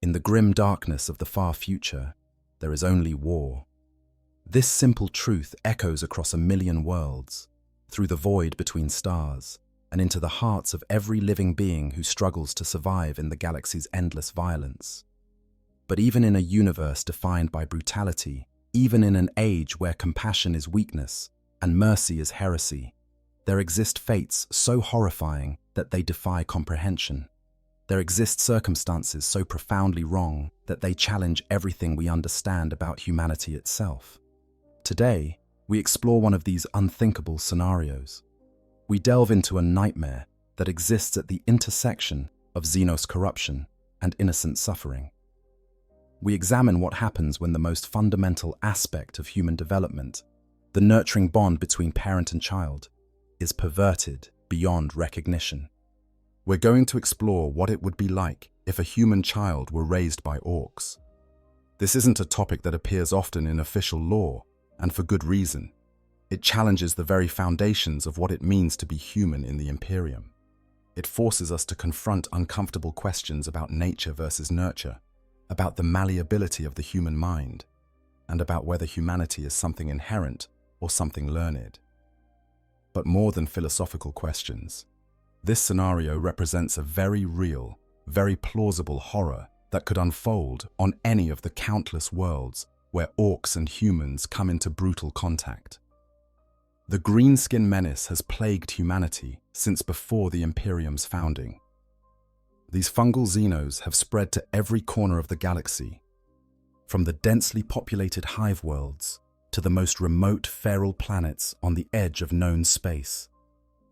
In the grim darkness of the far future, there is only war. This simple truth echoes across a million worlds, through the void between stars, and into the hearts of every living being who struggles to survive in the galaxy's endless violence. But even in a universe defined by brutality, even in an age where compassion is weakness and mercy is heresy, there exist fates so horrifying that they defy comprehension. There exist circumstances so profoundly wrong that they challenge everything we understand about humanity itself. Today, we explore one of these unthinkable scenarios. We delve into a nightmare that exists at the intersection of Xenos corruption and innocent suffering. We examine what happens when the most fundamental aspect of human development, the nurturing bond between parent and child, is perverted beyond recognition. We're going to explore what it would be like if a human child were raised by orcs. This isn't a topic that appears often in official law, and for good reason. It challenges the very foundations of what it means to be human in the Imperium. It forces us to confront uncomfortable questions about nature versus nurture, about the malleability of the human mind, and about whether humanity is something inherent or something learned. But more than philosophical questions, this scenario represents a very real, very plausible horror that could unfold on any of the countless worlds where orcs and humans come into brutal contact. The greenskin menace has plagued humanity since before the Imperium's founding. These fungal xenos have spread to every corner of the galaxy, from the densely populated hive worlds to the most remote feral planets on the edge of known space.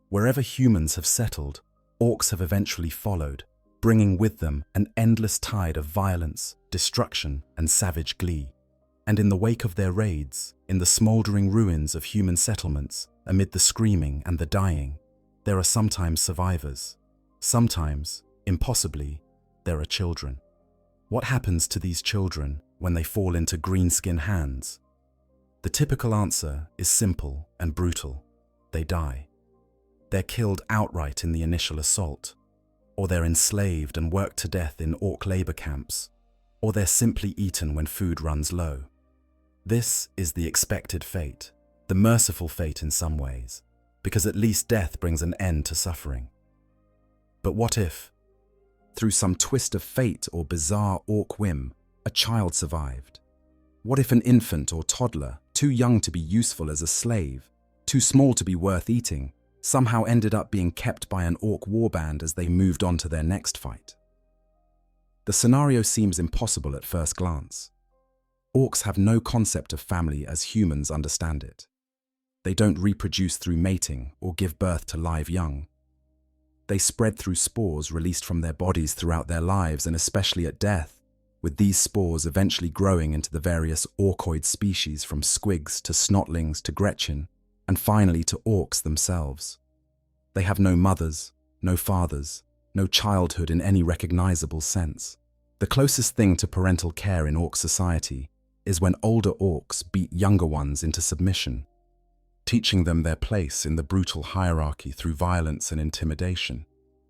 Wherever humans have settled, orcs have eventually followed, bringing with them an endless tide of violence, destruction, and savage glee. And in the wake of their raids, in the smoldering ruins of human settlements, amid the screaming and the dying, there are sometimes survivors. Sometimes, impossibly, there are children. What happens to these children when they fall into greenskin hands? The typical answer is simple and brutal. They die. They're killed outright in the initial assault, or they're enslaved and worked to death in orc labor camps, or they're simply eaten when food runs low. This is the expected fate, the merciful fate in some ways, because at least death brings an end to suffering. But what if, through some twist of fate or bizarre orc whim, a child survived? What if an infant or toddler, too young to be useful as a slave, too small to be worth eating, somehow ended up being kept by an orc warband as they moved on to their next fight? The scenario seems impossible at first glance. Orcs have no concept of family as humans understand it. They don't reproduce through mating or give birth to live young. They spread through spores released from their bodies throughout their lives, and especially at death, with these spores eventually growing into the various orcoid species from squigs to snotlings to Gretchen, and finally to orcs themselves. They have no mothers, no fathers, no childhood in any recognizable sense. The closest thing to parental care in orc society is when older orcs beat younger ones into submission, teaching them their place in the brutal hierarchy through violence and intimidation.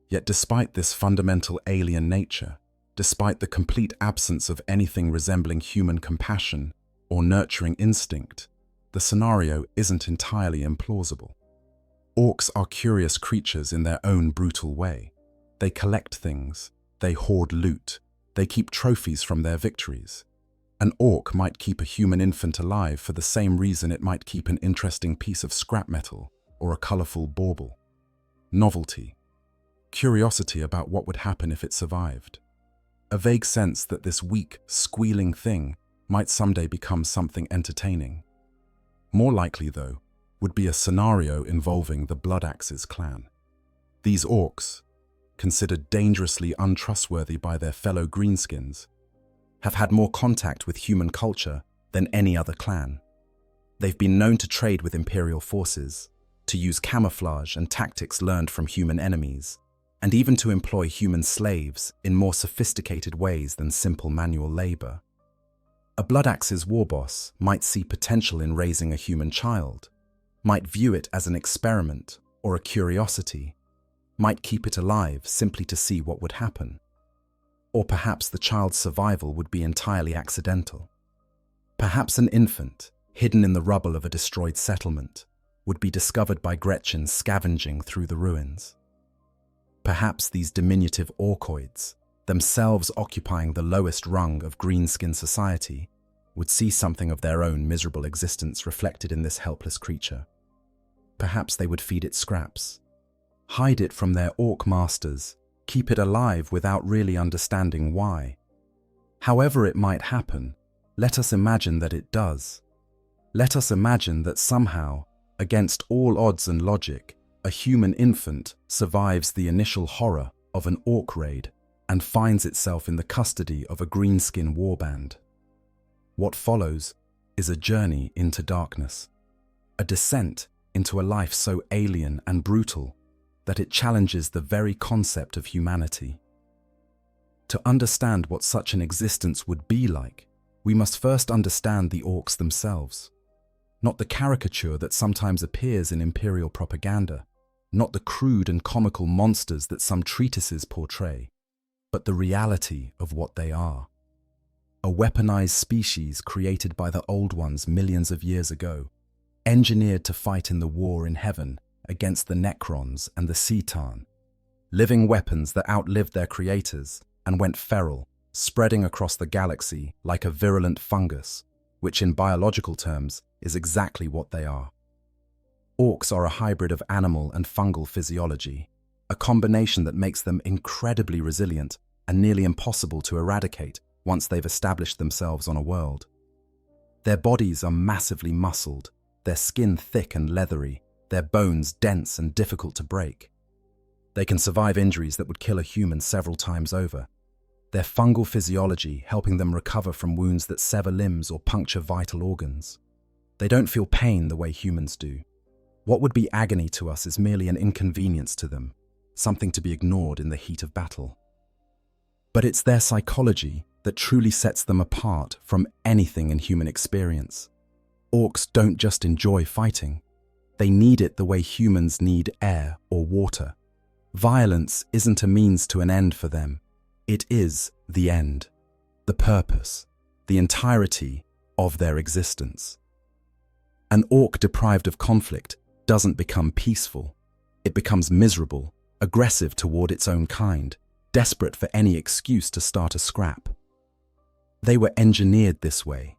Yet despite this fundamental alien nature, despite the complete absence of anything resembling human compassion or nurturing instinct, the scenario isn't entirely implausible. Orcs are curious creatures in their own brutal way. They collect things, they hoard loot, they keep trophies from their victories. An orc might keep a human infant alive for the same reason it might keep an interesting piece of scrap metal or a colorful bauble. Novelty. Curiosity about what would happen if it survived. A vague sense that this weak, squealing thing might someday become something entertaining. More likely, though, would be a scenario involving the Bloodaxe's clan. These orcs, considered dangerously untrustworthy by their fellow greenskins, have had more contact with human culture than any other clan. They've been known to trade with Imperial forces, to use camouflage and tactics learned from human enemies, and even to employ human slaves in more sophisticated ways than simple manual labor. A Bloodaxe's warboss might see potential in raising a human child, might view it as an experiment or a curiosity, might keep it alive simply to see what would happen. Or perhaps the child's survival would be entirely accidental. Perhaps an infant, hidden in the rubble of a destroyed settlement, would be discovered by Gretchen scavenging through the ruins. Perhaps these diminutive orkoids, themselves occupying the lowest rung of greenskin society, would see something of their own miserable existence reflected in this helpless creature. Perhaps they would feed it scraps, hide it from their orc masters, keep it alive without really understanding why. However it might happen, let us imagine that it does. Let us imagine that somehow, against all odds and logic, a human infant survives the initial horror of an orc raid and finds itself in the custody of a greenskin warband. What follows is a journey into darkness, a descent into a life so alien and brutal that it challenges the very concept of humanity. To understand what such an existence would be like, we must first understand the orcs themselves. Not the caricature that sometimes appears in imperial propaganda, not the crude and comical monsters that some treatises portray, but the reality of what they are. A weaponized species created by the Old Ones millions of years ago, engineered to fight in the war in heaven against the Necrons and the Cetan. Living weapons that outlived their creators and went feral, spreading across the galaxy like a virulent fungus, which in biological terms is exactly what they are. Orcs are a hybrid of animal and fungal physiology, a combination that makes them incredibly resilient and nearly impossible to eradicate once they've established themselves on a world. Their bodies are massively muscled, their skin thick and leathery, their bones dense and difficult to break. They can survive injuries that would kill a human several times over, their fungal physiology helping them recover from wounds that sever limbs or puncture vital organs. They don't feel pain the way humans do. What would be agony to us is merely an inconvenience to them, something to be ignored in the heat of battle. But it's their psychology that truly sets them apart from anything in human experience. Orcs don't just enjoy fighting. They need it the way humans need air or water. Violence isn't a means to an end for them. It is the end, the purpose, the entirety of their existence. An orc deprived of conflict doesn't become peaceful. It becomes miserable, aggressive toward its own kind, desperate for any excuse to start a scrap. They were engineered this way,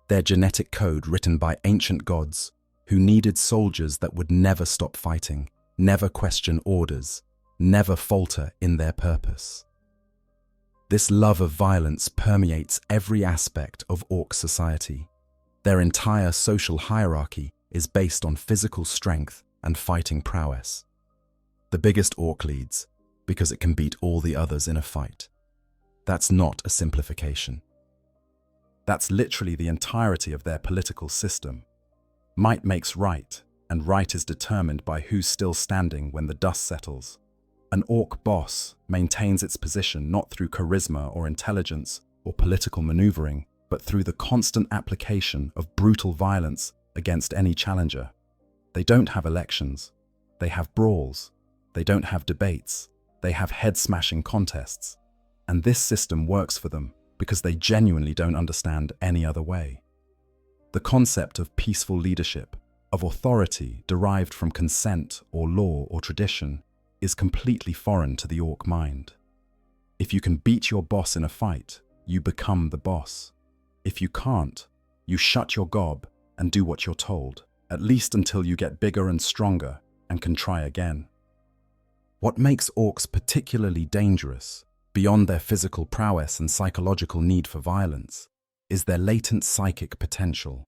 their genetic code written by ancient gods who needed soldiers that would never stop fighting, never question orders, never falter in their purpose. This love of violence permeates every aspect of orc society. Their entire social hierarchy is based on physical strength and fighting prowess. The biggest orc leads because it can beat all the others in a fight. That's not a simplification. That's literally the entirety of their political system. Might makes right, and right is determined by who's still standing when the dust settles. An orc boss maintains its position not through charisma or intelligence or political maneuvering, but through the constant application of brutal violence against any challenger. They don't have elections. They have brawls. They don't have debates. They have head-smashing contests. And this system works for them because they genuinely don't understand any other way. The concept of peaceful leadership, of authority derived from consent or law or tradition, is completely foreign to the orc mind. If you can beat your boss in a fight, you become the boss. If you can't, you shut your gob and do what you're told, at least until you get bigger and stronger and can try again. What makes orcs particularly dangerous, beyond their physical prowess and psychological need for violence, is their latent psychic potential.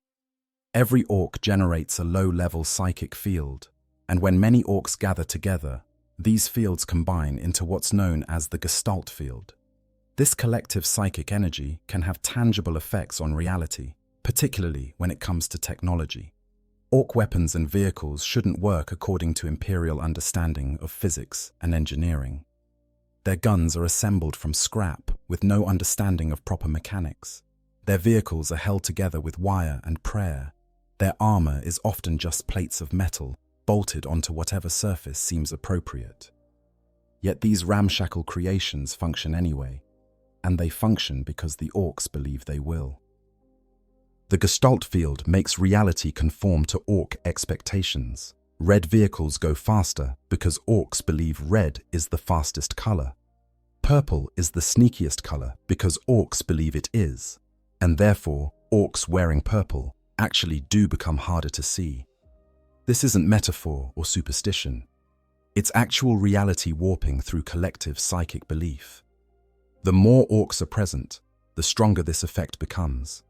Every orc generates a low-level psychic field, and when many orcs gather together, these fields combine into what's known as the Gestalt field. This collective psychic energy can have tangible effects on reality, particularly when it comes to technology. Orc weapons and vehicles shouldn't work according to Imperial understanding of physics and engineering. Their guns are assembled from scrap with no understanding of proper mechanics. Their vehicles are held together with wire and prayer. Their armor is often just plates of metal, bolted onto whatever surface seems appropriate. Yet these ramshackle creations function anyway. and they function because the Orks believe they will. The Gestalt field makes reality conform to Ork expectations. Red vehicles go faster because Orks believe red is the fastest color. Purple is the sneakiest color because Orks believe it is, and therefore Orks wearing purple actually do become harder to see. This isn't metaphor or superstition. It's actual reality warping through collective psychic belief. The more Orks are present, the stronger this effect becomes,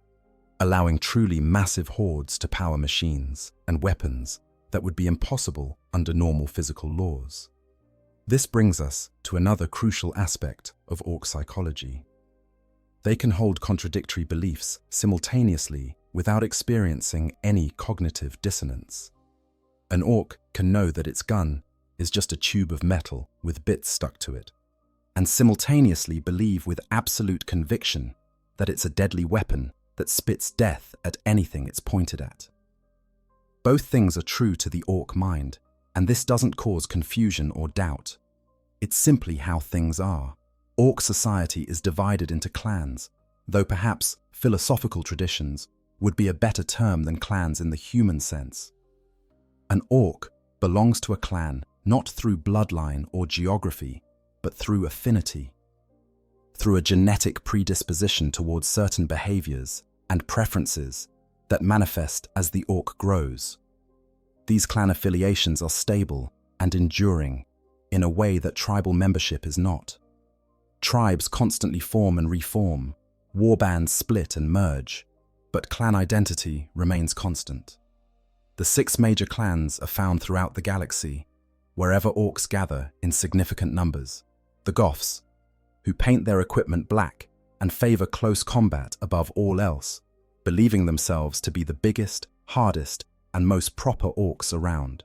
allowing truly massive hordes to power machines and weapons that would be impossible under normal physical laws. This brings us to another crucial aspect of Ork psychology. They can hold contradictory beliefs simultaneously without experiencing any cognitive dissonance. An Ork can know that its gun is just a tube of metal with bits stuck to it, and simultaneously believe with absolute conviction that it's a deadly weapon that spits death at anything it's pointed at. Both things are true to the Ork mind, and this doesn't cause confusion or doubt. It's simply how things are. Ork society is divided into clans, though perhaps philosophical traditions would be a better term than clans in the human sense. An Ork belongs to a clan not through bloodline or geography, but through affinity, through a genetic predisposition towards certain behaviors and preferences that manifest as the Ork grows. These clan affiliations are stable and enduring in a way that tribal membership is not. Tribes constantly form and reform, warbands split and merge, but clan identity remains constant. The 6 major clans are found throughout the galaxy, wherever Orks gather in significant numbers. The Goths, who paint their equipment black and favor close combat above all else, believing themselves to be the biggest, hardest, and most proper Orks around.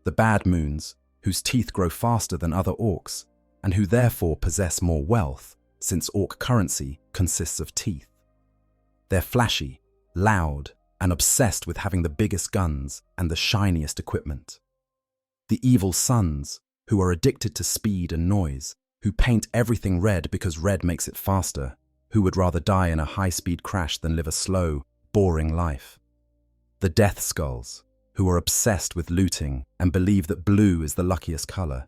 The Bad Moons, whose teeth grow faster than other Orks, and who therefore possess more wealth, since Ork currency consists of teeth. They're flashy, loud, and obsessed with having the biggest guns and the shiniest equipment. The Evil Sons, who are addicted to speed and noise, who paint everything red because red makes it faster, who would rather die in a high-speed crash than live a slow, boring life. The Death Skulls, who are obsessed with looting and believe that blue is the luckiest color.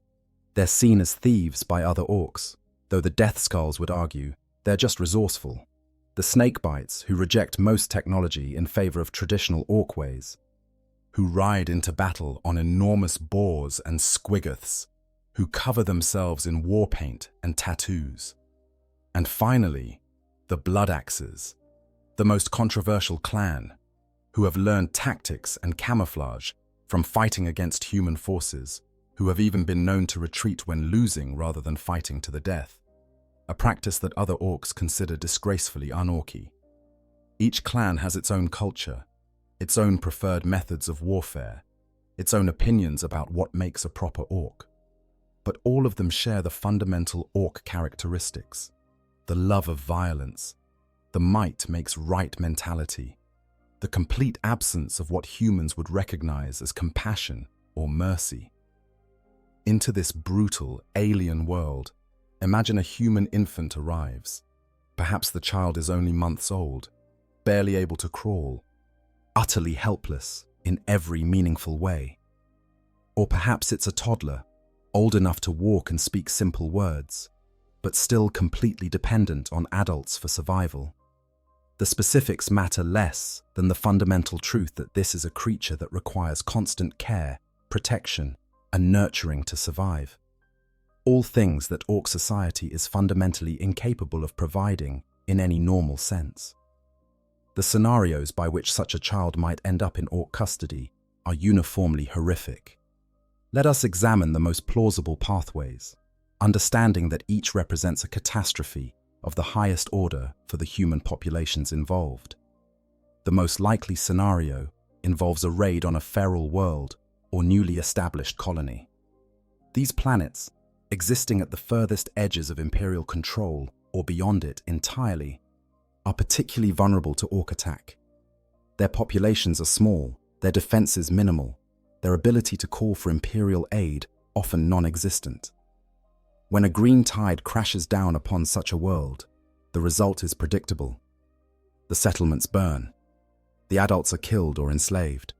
They're seen as thieves by other Orks, though the Death Skulls would argue they're just resourceful. The Snakebites, who reject most technology in favor of traditional Ork ways, who ride into battle on enormous boars and squiggoths, who cover themselves in war paint and tattoos. And finally, the Blood Axes, the most controversial clan, who have learned tactics and camouflage from fighting against human forces, who have even been known to retreat when losing rather than fighting to the death, a practice that other Orks consider disgracefully un-Orky. Each clan has its own culture, its own preferred methods of warfare, its own opinions about what makes a proper Ork. But all of them share the fundamental Ork characteristics: the love of violence, the might makes right mentality, the complete absence of what humans would recognize as compassion or mercy. Into this brutal, alien world, imagine a human infant arrives. Perhaps the child is only months old, barely able to crawl, utterly helpless in every meaningful way. Or perhaps it's a toddler, old enough to walk and speak simple words, but still completely dependent on adults for survival. The specifics matter less than the fundamental truth that this is a creature that requires constant care, protection, and nurturing to survive. All things that Ork society is fundamentally incapable of providing in any normal sense. The scenarios by which such a child might end up in Ork custody are uniformly horrific. Let us examine the most plausible pathways, understanding that each represents a catastrophe of the highest order for the human populations involved. The most likely scenario involves a raid on a feral world or newly established colony. These planets, existing at the furthest edges of Imperial control or beyond it entirely, are particularly vulnerable to Ork attack. Their populations are small, their defenses minimal, their ability to call for Imperial aid often non-existent. When a green tide crashes down upon such a world, The result is predictable. The settlements burn. The adults are killed or enslaved.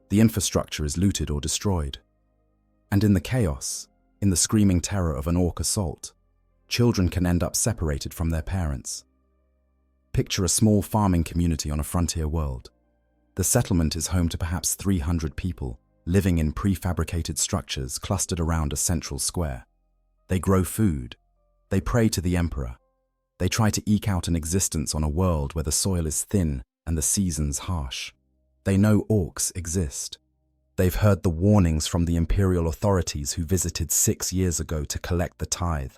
The infrastructure is looted or destroyed. And in the chaos, in the screaming terror of an orc assault, children can end up separated from their parents. Picture a small farming community on a frontier world. The settlement is home to perhaps 300 people, living in prefabricated structures clustered around a central square. They grow food. They pray to the emperor. They try to eke out an existence on a world where the soil is thin and the seasons harsh. They know orcs exist. They've heard the warnings from the imperial authorities who visited 6 years ago to collect the tithe.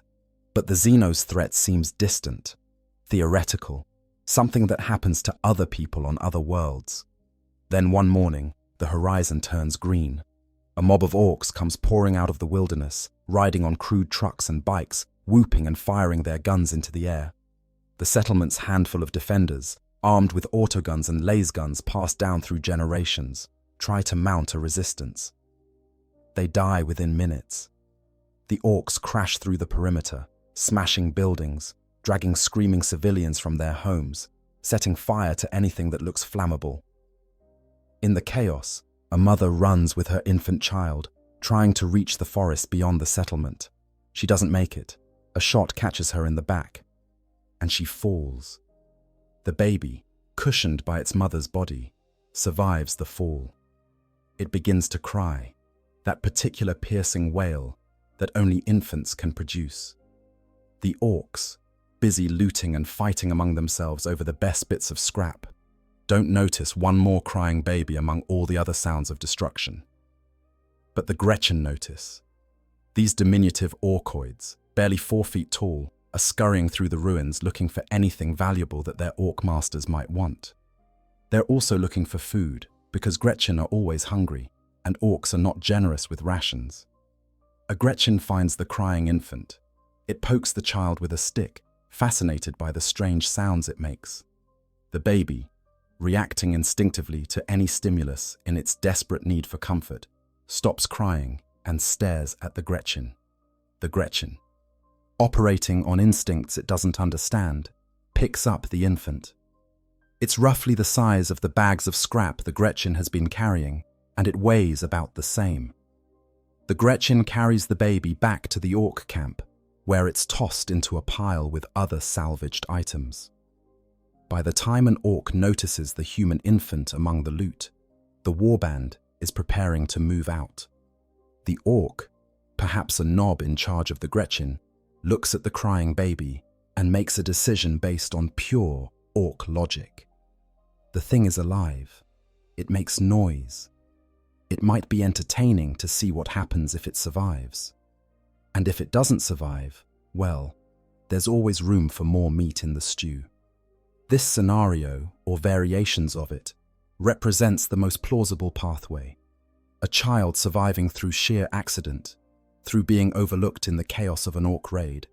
But the Xenos threat seems distant, theoretical, something that happens to other people on other worlds. Then one morning, the horizon turns green. A mob of orcs comes pouring out of the wilderness, riding on crude trucks and bikes, whooping and firing their guns into the air. The settlement's handful of defenders, armed with autoguns and laser guns passed down through generations, try to mount a resistance. They die within minutes. The orcs crash through the perimeter, smashing buildings, dragging screaming civilians from their homes, setting fire to anything that looks flammable. In the chaos, a mother runs with her infant child, trying to reach the forest beyond the settlement. She doesn't make it. A shot catches her in the back, and she falls. The baby, cushioned by its mother's body, survives the fall. It begins to cry, that particular piercing wail that only infants can produce. The orcs, busy looting and fighting among themselves over the best bits of scrap, don't notice one more crying baby among all the other sounds of destruction. But the Gretchen notice. These diminutive orcoids, barely 4 feet tall, are scurrying through the ruins looking for anything valuable that their orc masters might want. They're also looking for food, because Gretchen are always hungry, and orcs are not generous with rations. A Gretchen finds the crying infant. It pokes the child with a stick, fascinated by the strange sounds it makes. The baby, reacting instinctively to any stimulus in its desperate need for comfort, stops crying and stares at the Gretchen. The Gretchen, operating on instincts it doesn't understand, picks up the infant. It's roughly the size of the bags of scrap the Gretchen has been carrying, and it weighs about the same. The Gretchen carries the baby back to the orc camp, where it's tossed into a pile with other salvaged items. By the time an orc notices the human infant among the loot, the warband is preparing to move out. The orc, perhaps a knob in charge of the Gretchen, looks at the crying baby and makes a decision based on pure orc logic. The thing is alive. It makes noise. It might be entertaining to see what happens if it survives. And if it doesn't survive, well, there's always room for more meat in the stew. This scenario, or variations of it, represents the most plausible pathway. A child surviving through sheer accident, through being overlooked in the chaos of an orc raid,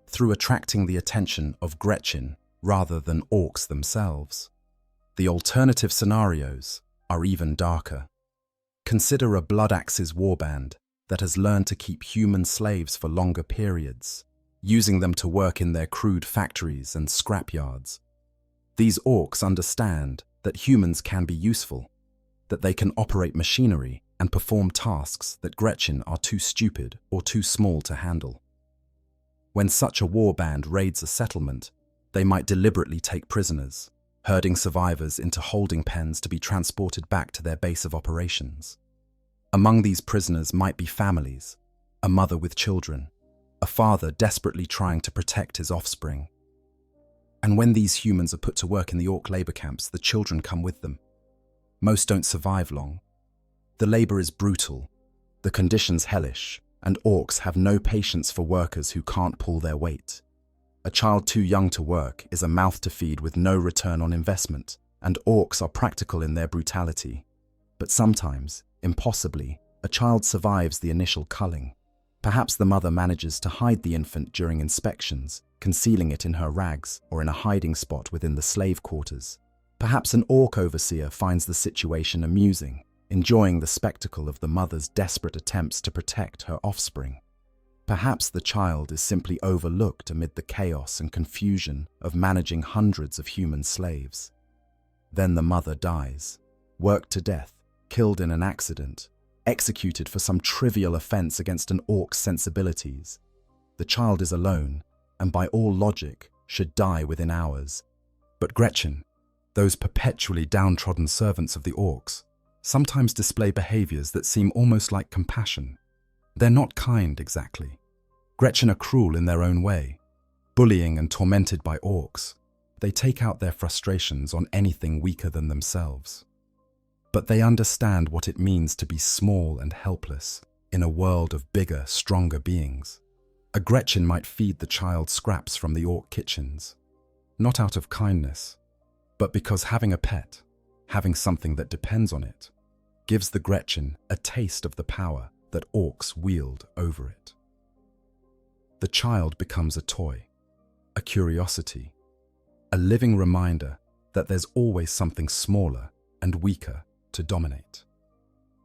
through attracting the attention of Gretchen rather than orcs themselves. The alternative scenarios are even darker. Consider a Blood Axe's warband that has learned to keep human slaves for longer periods, using them to work in their crude factories and scrapyards. These orcs understand that humans can be useful, that they can operate machinery and perform tasks that Gretchen are too stupid or too small to handle. When such a warband raids a settlement, they might deliberately take prisoners, herding survivors into holding pens to be transported back to their base of operations. Among these prisoners might be families, a mother with children, a father desperately trying to protect his offspring. And when these humans are put to work in the orc labor camps, the children come with them. Most don't survive long. The labor is brutal, the conditions hellish, and orcs have no patience for workers who can't pull their weight. A child too young to work is a mouth to feed with no return on investment, and orcs are practical in their brutality. But sometimes, impossibly, a child survives the initial culling. Perhaps the mother manages to hide the infant during inspections, concealing it in her rags or in a hiding spot within the slave quarters. Perhaps an orc overseer finds the situation amusing, enjoying the spectacle of the mother's desperate attempts to protect her offspring. Perhaps the child is simply overlooked amid the chaos and confusion of managing hundreds of human slaves. Then the mother dies, worked to death, killed in an accident, executed for some trivial offense against an Ork's sensibilities. The child is alone, and by all logic, should die within hours. But Gretchen, those perpetually downtrodden servants of the Orks, sometimes display behaviors that seem almost like compassion. They're not kind, exactly. Gretchen are cruel in their own way. Bullying and tormented by Orks, they take out their frustrations on anything weaker than themselves. But they understand what it means to be small and helpless in a world of bigger, stronger beings. A Gretchen might feed the child scraps from the Ork kitchens, not out of kindness, but because having a pet, having something that depends on it, gives the Gretchen a taste of the power that Orks wield over it. The child becomes a toy, a curiosity, a living reminder that there's always something smaller and weaker to dominate.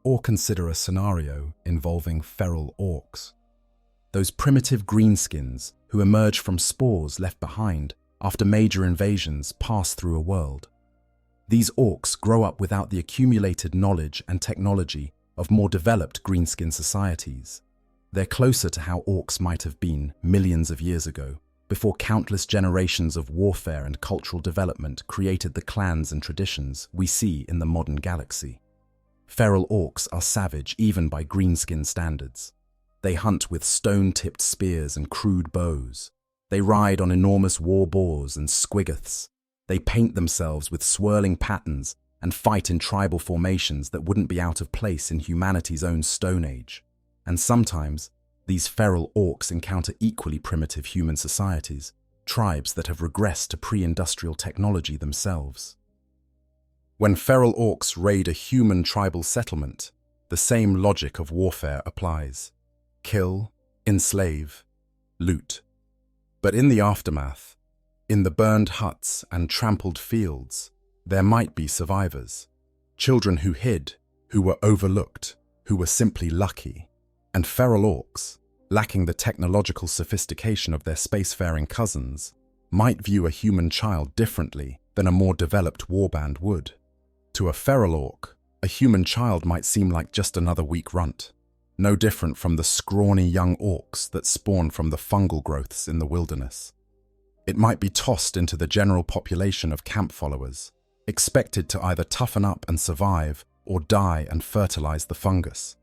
Or consider a scenario involving feral Orks, those primitive greenskins who emerge from spores left behind after major invasions pass through a world. These Orks grow up without the accumulated knowledge and technology of more developed greenskin societies. They're closer to how Orks might have been millions of years ago, before countless generations of warfare and cultural development created the clans and traditions we see in the modern galaxy. Feral Orks are savage even by greenskin standards. They hunt with stone-tipped spears and crude bows. They ride on enormous war boars and squiggoths. They paint themselves with swirling patterns and fight in tribal formations that wouldn't be out of place in humanity's own Stone Age. And sometimes, these feral Orks encounter equally primitive human societies, tribes that have regressed to pre-industrial technology themselves. When feral Orks raid a human tribal settlement, the same logic of warfare applies. Kill, enslave, loot. But in the aftermath, in the burned huts and trampled fields, there might be survivors. Children who hid, who were overlooked, who were simply lucky. And feral Orks, lacking the technological sophistication of their spacefaring cousins, might view a human child differently than a more developed warband would. To a feral Ork, a human child might seem like just another weak runt, no different from the scrawny young Orks that spawn from the fungal growths in the wilderness. It might be tossed into the general population of camp followers, expected to either toughen up and survive or die and fertilize the fungus.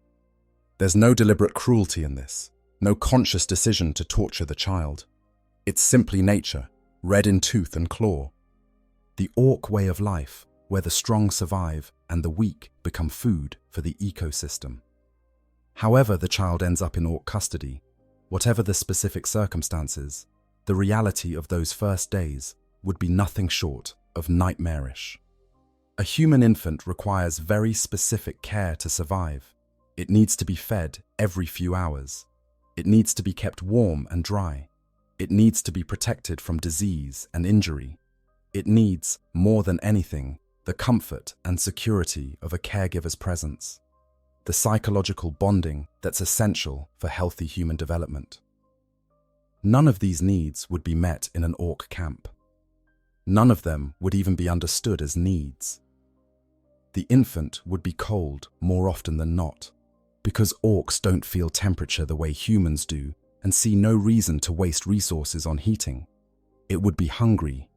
There's no deliberate cruelty in this, no conscious decision to torture the child. It's simply nature, red in tooth and claw. The Ork way of life, where the strong survive and the weak become food for the ecosystem. However the child ends up in Ork custody, whatever the specific circumstances, the reality of those first days would be nothing short of nightmarish. A human infant requires very specific care to survive. It needs to be fed every few hours. It needs to be kept warm and dry. It needs to be protected from disease and injury. It needs, more than anything, the comfort and security of a caregiver's presence, the psychological bonding that's essential for healthy human development. None of these needs would be met in an Ork camp. None of them would even be understood as needs. The infant would be cold more often than not, because Orks don't feel temperature the way humans do and see no reason to waste resources on heating. It would be hungry,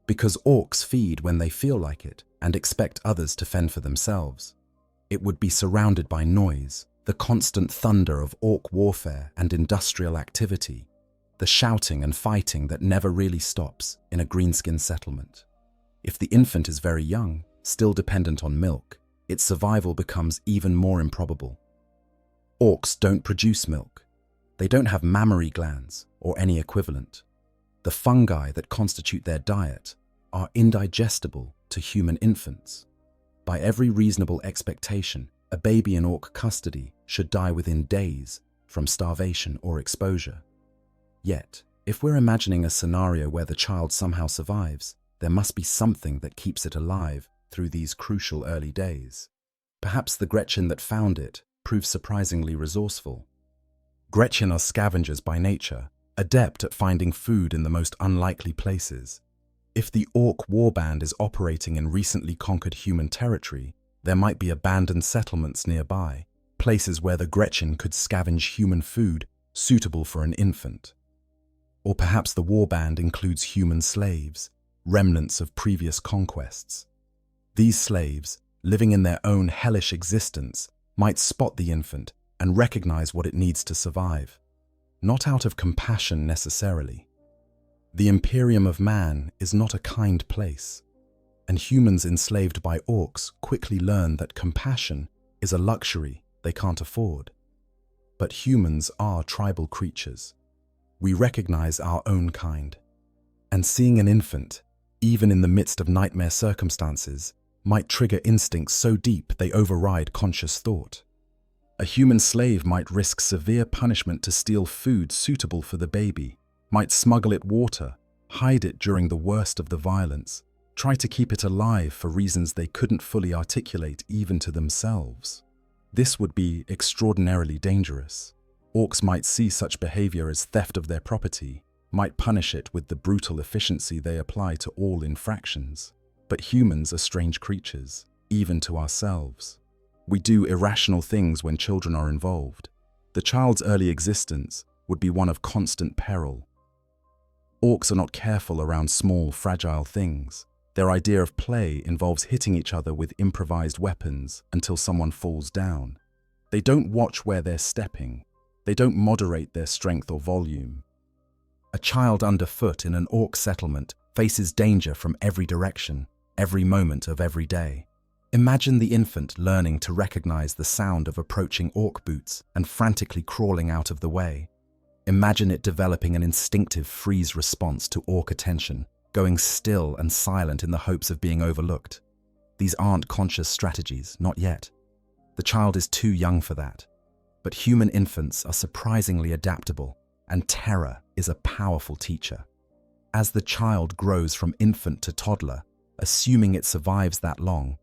because Orks feed when they feel like it and expect others to fend for themselves. It would be surrounded by noise, the constant thunder of Ork warfare and industrial activity, the shouting and fighting that never really stops in a greenskin settlement. If the infant is very young, still dependent on milk, its survival becomes even more improbable. Orks don't produce milk. They don't have mammary glands or any equivalent. The fungi that constitute their diet are indigestible to human infants. By every reasonable expectation, a baby in Ork custody should die within days from starvation or exposure. Yet, if we're imagining a scenario where the child somehow survives, there must be something that keeps it alive through these crucial early days. Perhaps the Gretchen that found it proves surprisingly resourceful. Gretchen are scavengers by nature, adept at finding food in the most unlikely places. If the Ork warband is operating in recently conquered human territory, there might be abandoned settlements nearby, places where the Gretchen could scavenge human food suitable for an infant. Or perhaps the warband includes human slaves, remnants of previous conquests. These slaves, living in their own hellish existence, might spot the infant and recognize what it needs to survive, not out of compassion necessarily. The Imperium of man is not a kind place, and humans enslaved by Orks quickly learn that compassion is a luxury they can't afford. But humans are tribal creatures. We recognize our own kind, and seeing an infant, even in the midst of nightmare circumstances, might trigger instincts so deep they override conscious thought. A human slave might risk severe punishment to steal food suitable for the baby, might smuggle it water, hide it during the worst of the violence, try to keep it alive for reasons they couldn't fully articulate even to themselves. This would be extraordinarily dangerous. Orks might see such behavior as theft of their property, might punish it with the brutal efficiency they apply to all infractions. But humans are strange creatures, even to ourselves. We do irrational things when children are involved. The child's early existence would be one of constant peril. Orks are not careful around small, fragile things. Their idea of play involves hitting each other with improvised weapons until someone falls down. They don't watch where they're stepping. They don't moderate their strength or volume. A child underfoot in an Ork settlement faces danger from every direction, every moment of every day. Imagine the infant learning to recognize the sound of approaching Ork boots and frantically crawling out of the way. Imagine it developing an instinctive freeze response to Ork attention, going still and silent in the hopes of being overlooked. These aren't conscious strategies, not yet. The child is too young for that. But human infants are surprisingly adaptable, and terror is a powerful teacher. As the child grows from infant to toddler, assuming it survives that long,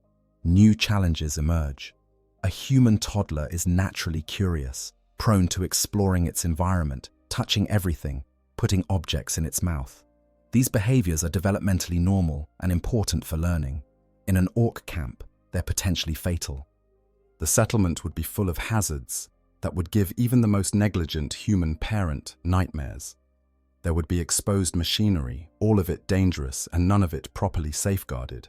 new challenges emerge. A human toddler is naturally curious, prone to exploring its environment, touching everything, putting objects in its mouth. These behaviors are developmentally normal and important for learning. In an Ork camp, they're potentially fatal. The settlement would be full of hazards that would give even the most negligent human parent nightmares. There would be exposed machinery, all of it dangerous and none of it properly safeguarded.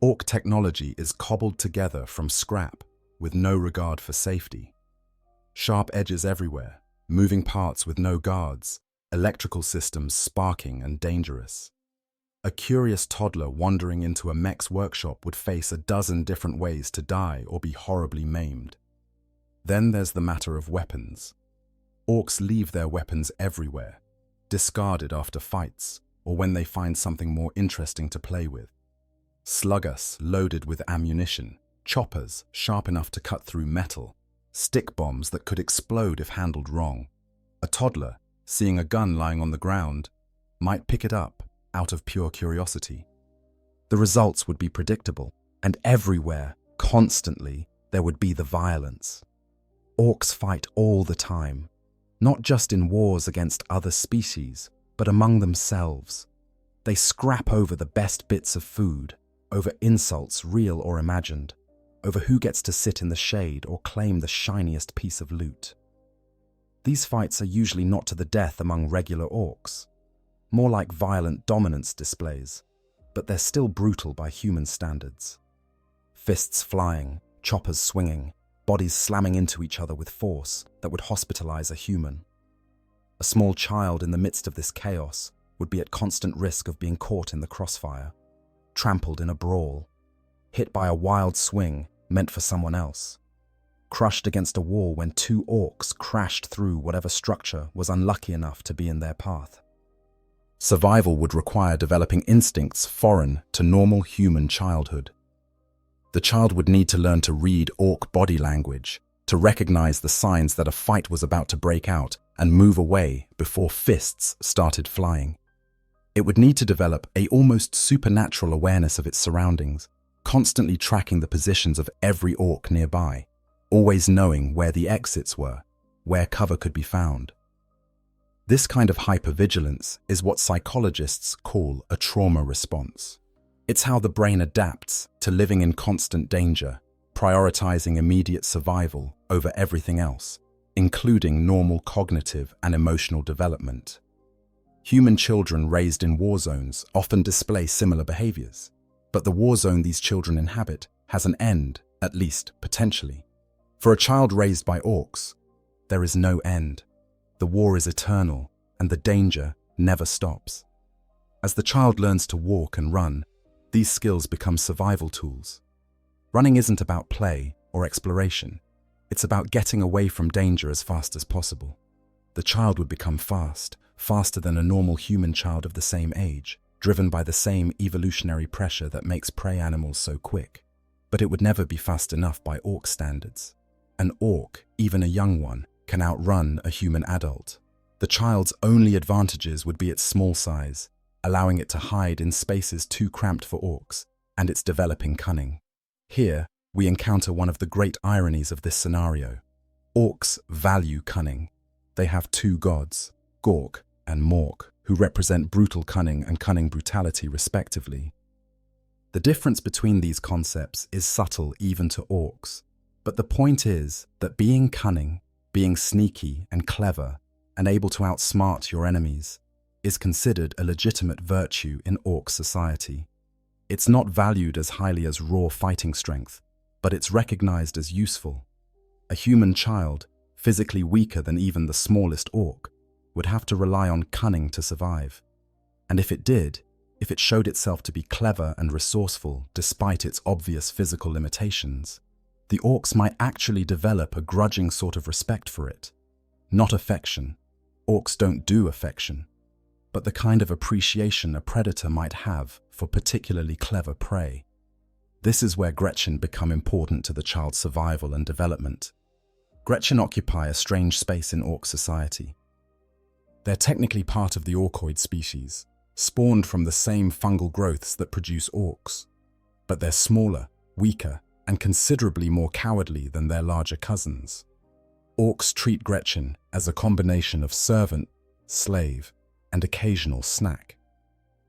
Ork technology is cobbled together from scrap with no regard for safety. Sharp edges everywhere, moving parts with no guards, electrical systems sparking and dangerous. A curious toddler wandering into a mech's workshop would face a dozen different ways to die or be horribly maimed. Then there's the matter of weapons. Orks leave their weapons everywhere, discarded after fights or when they find something more interesting to play with. Sluggas loaded with ammunition, choppers sharp enough to cut through metal, stick bombs that could explode if handled wrong. A toddler, seeing a gun lying on the ground, might pick it up out of pure curiosity. The results would be predictable, and everywhere, constantly, there would be the violence. Orks fight all the time, not just in wars against other species, but among themselves. They scrap over the best bits of food, over insults real or imagined, over who gets to sit in the shade or claim the shiniest piece of loot. These fights are usually not to the death among regular Orks, more like violent dominance displays, but they're still brutal by human standards. Fists flying, choppers swinging, bodies slamming into each other with force that would hospitalize a human. A small child in the midst of this chaos would be at constant risk of being caught in the crossfire, trampled in a brawl, hit by a wild swing meant for someone else, crushed against a wall when two Orks crashed through whatever structure was unlucky enough to be in their path. Survival would require developing instincts foreign to normal human childhood. The child would need to learn to read Ork body language, to recognize the signs that a fight was about to break out and move away before fists started flying. It would need to develop an almost supernatural awareness of its surroundings, constantly tracking the positions of every Ork nearby, always knowing where the exits were, where cover could be found. This kind of hypervigilance is what psychologists call a trauma response. It's how the brain adapts to living in constant danger, prioritizing immediate survival over everything else, including normal cognitive and emotional development. Human children raised in war zones often display similar behaviors, but the war zone these children inhabit has an end, at least potentially. For a child raised by orcs, there is no end. The war is eternal, and the danger never stops. As the child learns to walk and run, these skills become survival tools. Running isn't about play or exploration. It's about getting away from danger as fast as possible. The child would become faster than a normal human child of the same age, driven by the same evolutionary pressure that makes prey animals so quick. But it would never be fast enough by orc standards. An orc, even a young one, can outrun a human adult. The child's only advantages would be its small size, allowing it to hide in spaces too cramped for orcs, and its developing cunning. Here, we encounter one of the great ironies of this scenario. Orcs value cunning. They have two gods, Gork and Mork, who represent brutal cunning and cunning brutality respectively. The difference between these concepts is subtle even to orcs, but the point is that being cunning, being sneaky and clever, and able to outsmart your enemies, is considered a legitimate virtue in orc society. It's not valued as highly as raw fighting strength, but it's recognized as useful. A human child, physically weaker than even the smallest orc, would have to rely on cunning to survive. And if it showed itself to be clever and resourceful despite its obvious physical limitations, the orcs might actually develop a grudging sort of respect for it. Not affection. Orcs don't do affection, but the kind of appreciation a predator might have for particularly clever prey. This is where Gretchen become important to the child's survival and development. Gretchen occupy a strange space in orc society. They're technically part of the orcoid species, spawned from the same fungal growths that produce orcs, but they're smaller, weaker, and considerably more cowardly than their larger cousins. Orcs treat Gretchen as a combination of servant, slave, and occasional snack.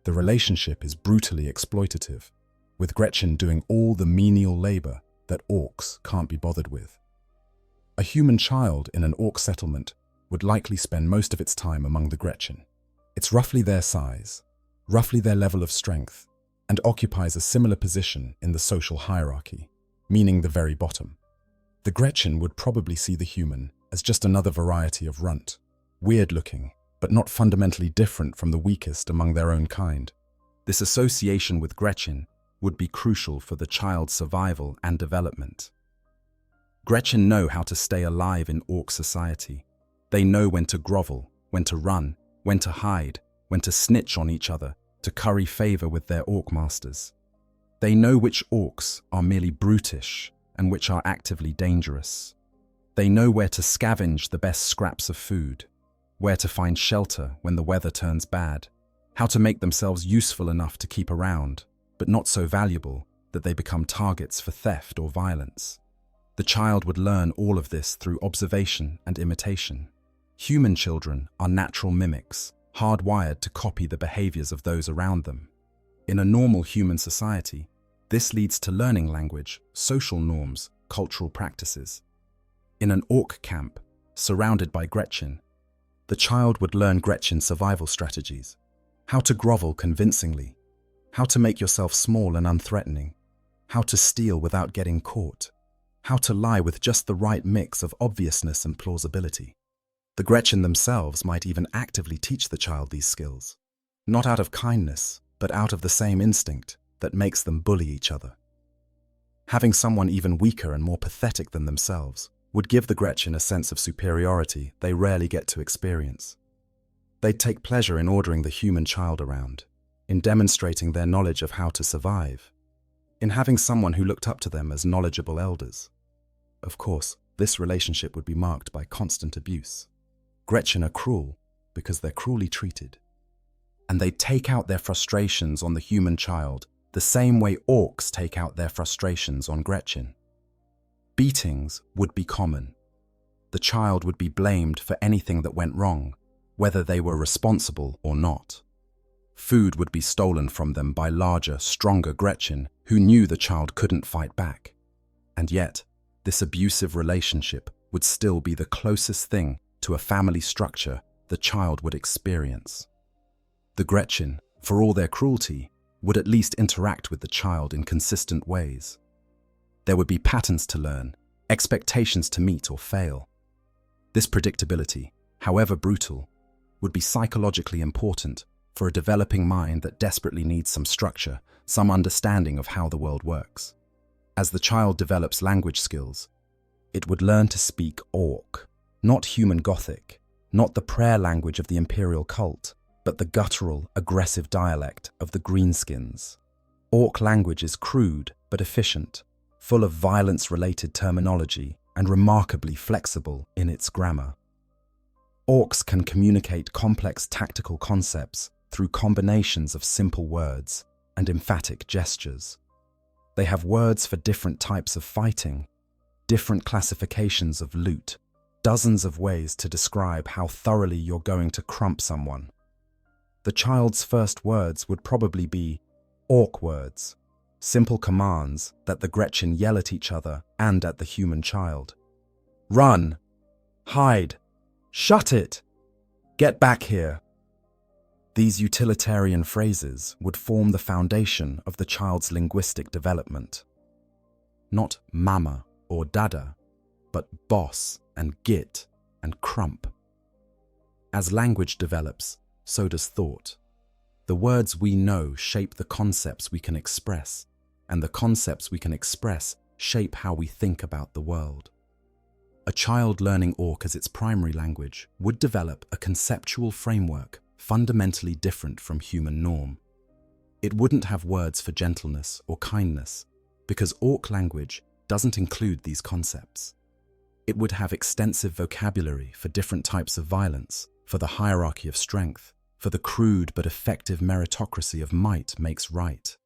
The relationship is brutally exploitative, with Gretchen doing all the menial labor that orcs can't be bothered with. A human child in an orc settlement would likely spend most of its time among the Gretchen. It's roughly their size, roughly their level of strength, and occupies a similar position in the social hierarchy, meaning the very bottom. The Gretchen would probably see the human as just another variety of runt, weird-looking, but not fundamentally different from the weakest among their own kind. This association with Gretchen would be crucial for the child's survival and development. Gretchen know how to stay alive in orc society. They know when to grovel, when to run, when to hide, when to snitch on each other to curry favor with their orc masters. They know which orcs are merely brutish and which are actively dangerous. They know where to scavenge the best scraps of food, where to find shelter when the weather turns bad, how to make themselves useful enough to keep around, but not so valuable that they become targets for theft or violence. The child would learn all of this through observation and imitation. Human children are natural mimics, hardwired to copy the behaviors of those around them. In a normal human society, this leads to learning language, social norms, cultural practices. In an orc camp, surrounded by Gretchen, the child would learn Gretchen's survival strategies, how to grovel convincingly, how to make yourself small and unthreatening, how to steal without getting caught, how to lie with just the right mix of obviousness and plausibility. The Gretchen themselves might even actively teach the child these skills, not out of kindness, but out of the same instinct that makes them bully each other. Having someone even weaker and more pathetic than themselves would give the Gretchen a sense of superiority they rarely get to experience. They'd take pleasure in ordering the human child around, in demonstrating their knowledge of how to survive, in having someone who looked up to them as knowledgeable elders. Of course, this relationship would be marked by constant abuse. Gretchen are cruel because they're cruelly treated. And they take out their frustrations on the human child the same way orcs take out their frustrations on Gretchen. Beatings would be common. the child would be blamed for anything that went wrong, whether they were responsible or not. Food would be stolen from them by larger, stronger Gretchen, who knew the child couldn't fight back. And yet, this abusive relationship would still be the closest thing to a family structure the child would experience. The Gretchen, for all their cruelty, would at least interact with the child in consistent ways. There would be patterns to learn, expectations to meet or fail. This predictability, however brutal, would be psychologically important for a developing mind that desperately needs some structure, some understanding of how the world works. As the child develops language skills, it would learn to speak Ork, not human Gothic, not the prayer language of the Imperial cult, but the guttural, aggressive dialect of the Greenskins. Ork language is crude but efficient, full of violence-related terminology and remarkably flexible in its grammar. Orks can communicate complex tactical concepts through combinations of simple words and emphatic gestures. They have words for different types of fighting, different classifications of loot, dozens of ways to describe how thoroughly you're going to crump someone. The child's first words would probably be Ork words, simple commands that the Gretchen yell at each other and at the human child. Run! Hide! Shut it! Get back here! These utilitarian phrases would form the foundation of the child's linguistic development. Not mama or dada, but boss and git and crump. As language develops, so does thought. The words we know shape the concepts we can express, and the concepts we can express shape how we think about the world. A child learning Ork as its primary language would develop a conceptual framework fundamentally different from human norm. It wouldn't have words for gentleness or kindness, because Ork language doesn't include these concepts. It would have extensive vocabulary for different types of violence, for the hierarchy of strength, for the crude but effective meritocracy of might makes right.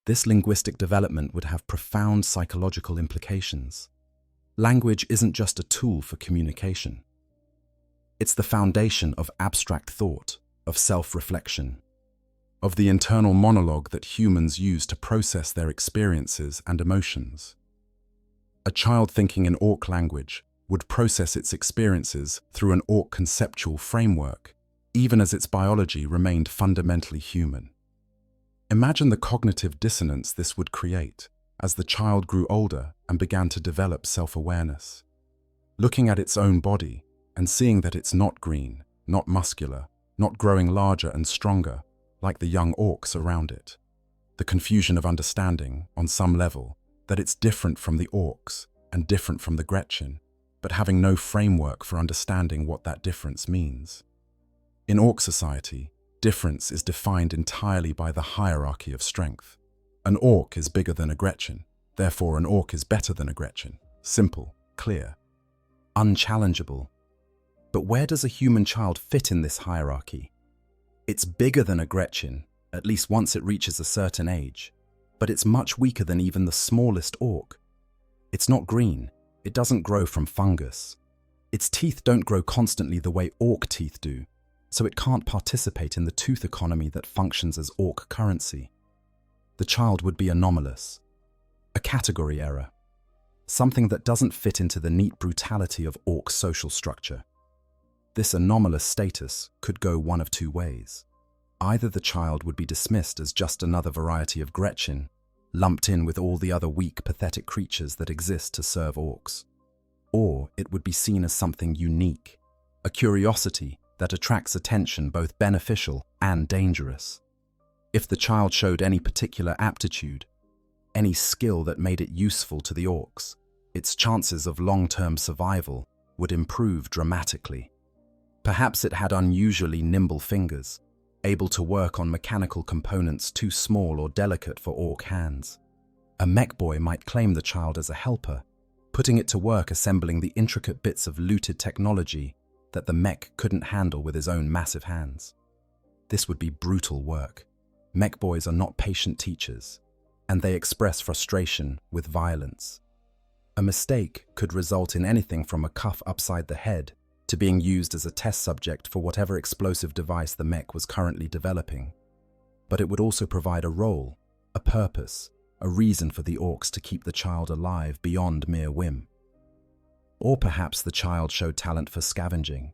This linguistic development would have profound psychological implications. Language isn't just a tool for communication. It's the foundation of abstract thought, of self-reflection, of the internal monologue that humans use to process their experiences and emotions. A child thinking in Ork language would process its experiences through an Ork conceptual framework, even as its biology remained fundamentally human. Imagine the cognitive dissonance this would create as the child grew older and began to develop self-awareness. Looking at its own body and seeing that it's not green, not muscular, not growing larger and stronger like the young Orks around it. The confusion of understanding, on some level, that it's different from the Orks and different from the Gretchen, but having no framework for understanding what that difference means. In Ork society, difference is defined entirely by the hierarchy of strength. An Ork is bigger than a Gretchen, therefore an Ork is better than a Gretchen. Simple, clear, unchallengeable. But where does a human child fit in this hierarchy? It's bigger than a Gretchen, at least once it reaches a certain age, but it's much weaker than even the smallest Ork. It's not green, it doesn't grow from fungus. Its teeth don't grow constantly the way Ork teeth do, so it can't participate in the tooth economy that functions as Ork currency. The child would be anomalous, a category error, something that doesn't fit into the neat brutality of Ork social structure. This anomalous status could go one of two ways. Either the child would be dismissed as just another variety of Gretchen, lumped in with all the other weak, pathetic creatures that exist to serve Orks, or it would be seen as something unique, a curiosity that attracts attention, both beneficial and dangerous. If the child showed any particular aptitude, any skill that made it useful to the Orks, its chances of long-term survival would improve dramatically. Perhaps it had unusually nimble fingers, able to work on mechanical components too small or delicate for Ork hands. A mech boy might claim the child as a helper, putting it to work assembling the intricate bits of looted technology that the mech couldn't handle with his own massive hands. This would be brutal work. Mech boys are not patient teachers, and they express frustration with violence. A mistake could result in anything from a cuff upside the head to being used as a test subject for whatever explosive device the mech was currently developing. But it would also provide a role, a purpose, a reason for the Orks to keep the child alive beyond mere whim. Or perhaps the child showed talent for scavenging,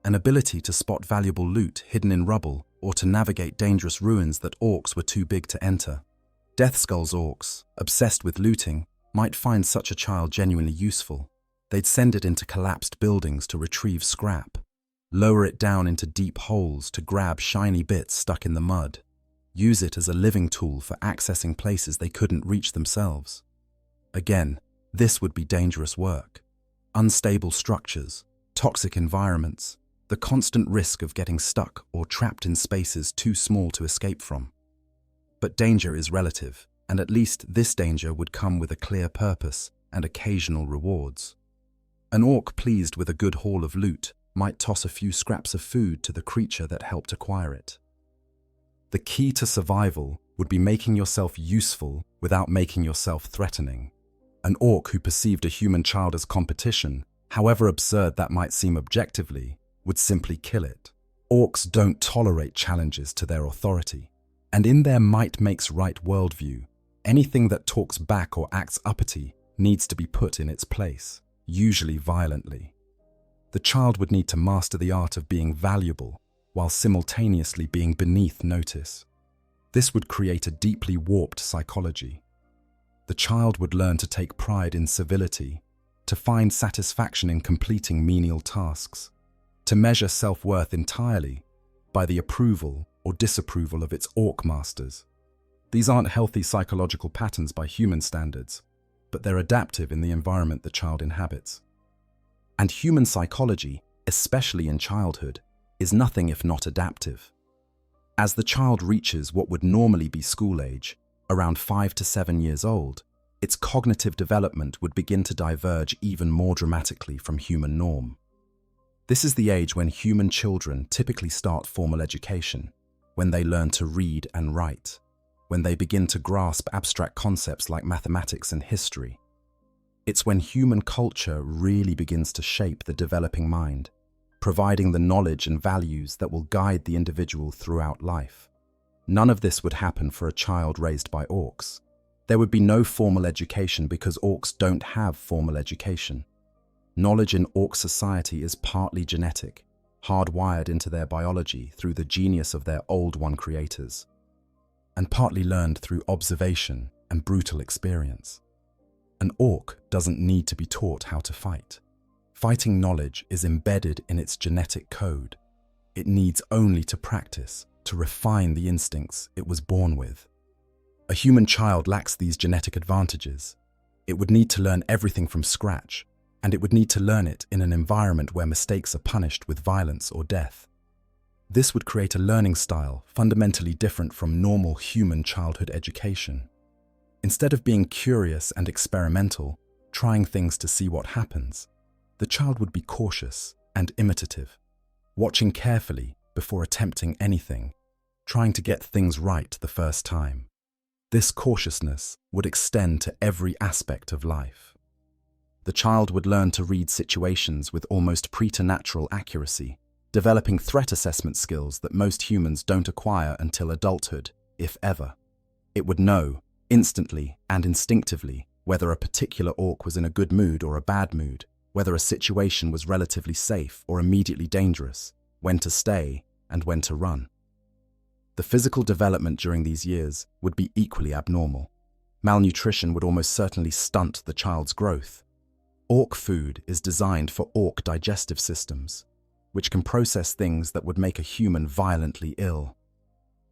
an ability to spot valuable loot hidden in rubble or to navigate dangerous ruins that Orks were too big to enter. Deathskull's Orks, obsessed with looting, might find such a child genuinely useful. They'd send it into collapsed buildings to retrieve scrap, lower it down into deep holes to grab shiny bits stuck in the mud, use it as a living tool for accessing places they couldn't reach themselves. Again, this would be dangerous work. Unstable structures, toxic environments, the constant risk of getting stuck or trapped in spaces too small to escape from. But danger is relative, and at least this danger would come with a clear purpose and occasional rewards. An Ork pleased with a good haul of loot might toss a few scraps of food to the creature that helped acquire it. The key to survival would be making yourself useful without making yourself threatening. An Ork who perceived a human child as competition, however absurd that might seem objectively, would simply kill it. Orks don't tolerate challenges to their authority, and in their might makes right worldview, anything that talks back or acts uppity needs to be put in its place, usually violently. The child would need to master the art of being valuable while simultaneously being beneath notice. This would create a deeply warped psychology. The child would learn to take pride in civility, to find satisfaction in completing menial tasks, to measure self-worth entirely by the approval or disapproval of its Ork masters. These aren't healthy psychological patterns by human standards, but they're adaptive in the environment the child inhabits. And human psychology, especially in childhood, is nothing if not adaptive. As the child reaches what would normally be school age, around 5 to 7 years old, its cognitive development would begin to diverge even more dramatically from human norm. This is the age when human children typically start formal education, when they learn to read and write, when they begin to grasp abstract concepts like mathematics and history. It's when human culture really begins to shape the developing mind, providing the knowledge and values that will guide the individual throughout life. None of this would happen for a child raised by Orks. There would be no formal education because Orks don't have formal education. Knowledge in Ork society is partly genetic, hardwired into their biology through the genius of their Old One creators, and partly learned through observation and brutal experience. An Ork doesn't need to be taught how to fight. Fighting knowledge is embedded in its genetic code. It needs only to practice, to refine the instincts it was born with. A human child lacks these genetic advantages. It would need to learn everything from scratch, and it would need to learn it in an environment where mistakes are punished with violence or death. This would create a learning style fundamentally different from normal human childhood education. Instead of being curious and experimental, trying things to see what happens, the child would be cautious and imitative, watching carefully before attempting anything, trying to get things right the first time. This cautiousness would extend to every aspect of life. The child would learn to read situations with almost preternatural accuracy, developing threat assessment skills that most humans don't acquire until adulthood, if ever. It would know, instantly and instinctively, whether a particular Ork was in a good mood or a bad mood, whether a situation was relatively safe or immediately dangerous, when to stay and when to run. The physical development during these years would be equally abnormal. Malnutrition would almost certainly stunt the child's growth. Ork food is designed for Ork digestive systems, which can process things that would make a human violently ill.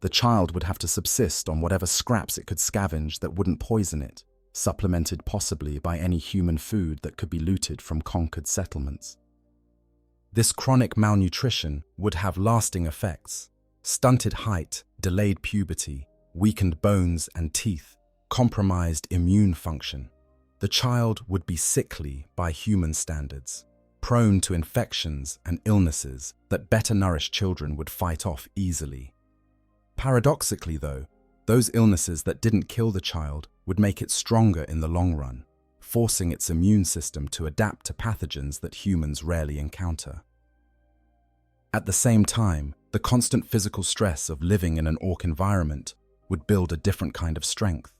The child would have to subsist on whatever scraps it could scavenge that wouldn't poison it, supplemented possibly by any human food that could be looted from conquered settlements. This chronic malnutrition would have lasting effects: stunted height, delayed puberty, weakened bones and teeth, compromised immune function. The child would be sickly by human standards, prone to infections and illnesses that better-nourished children would fight off easily. Paradoxically, though, those illnesses that didn't kill the child would make it stronger in the long run, forcing its immune system to adapt to pathogens that humans rarely encounter. At the same time, the constant physical stress of living in an orc environment would build a different kind of strength.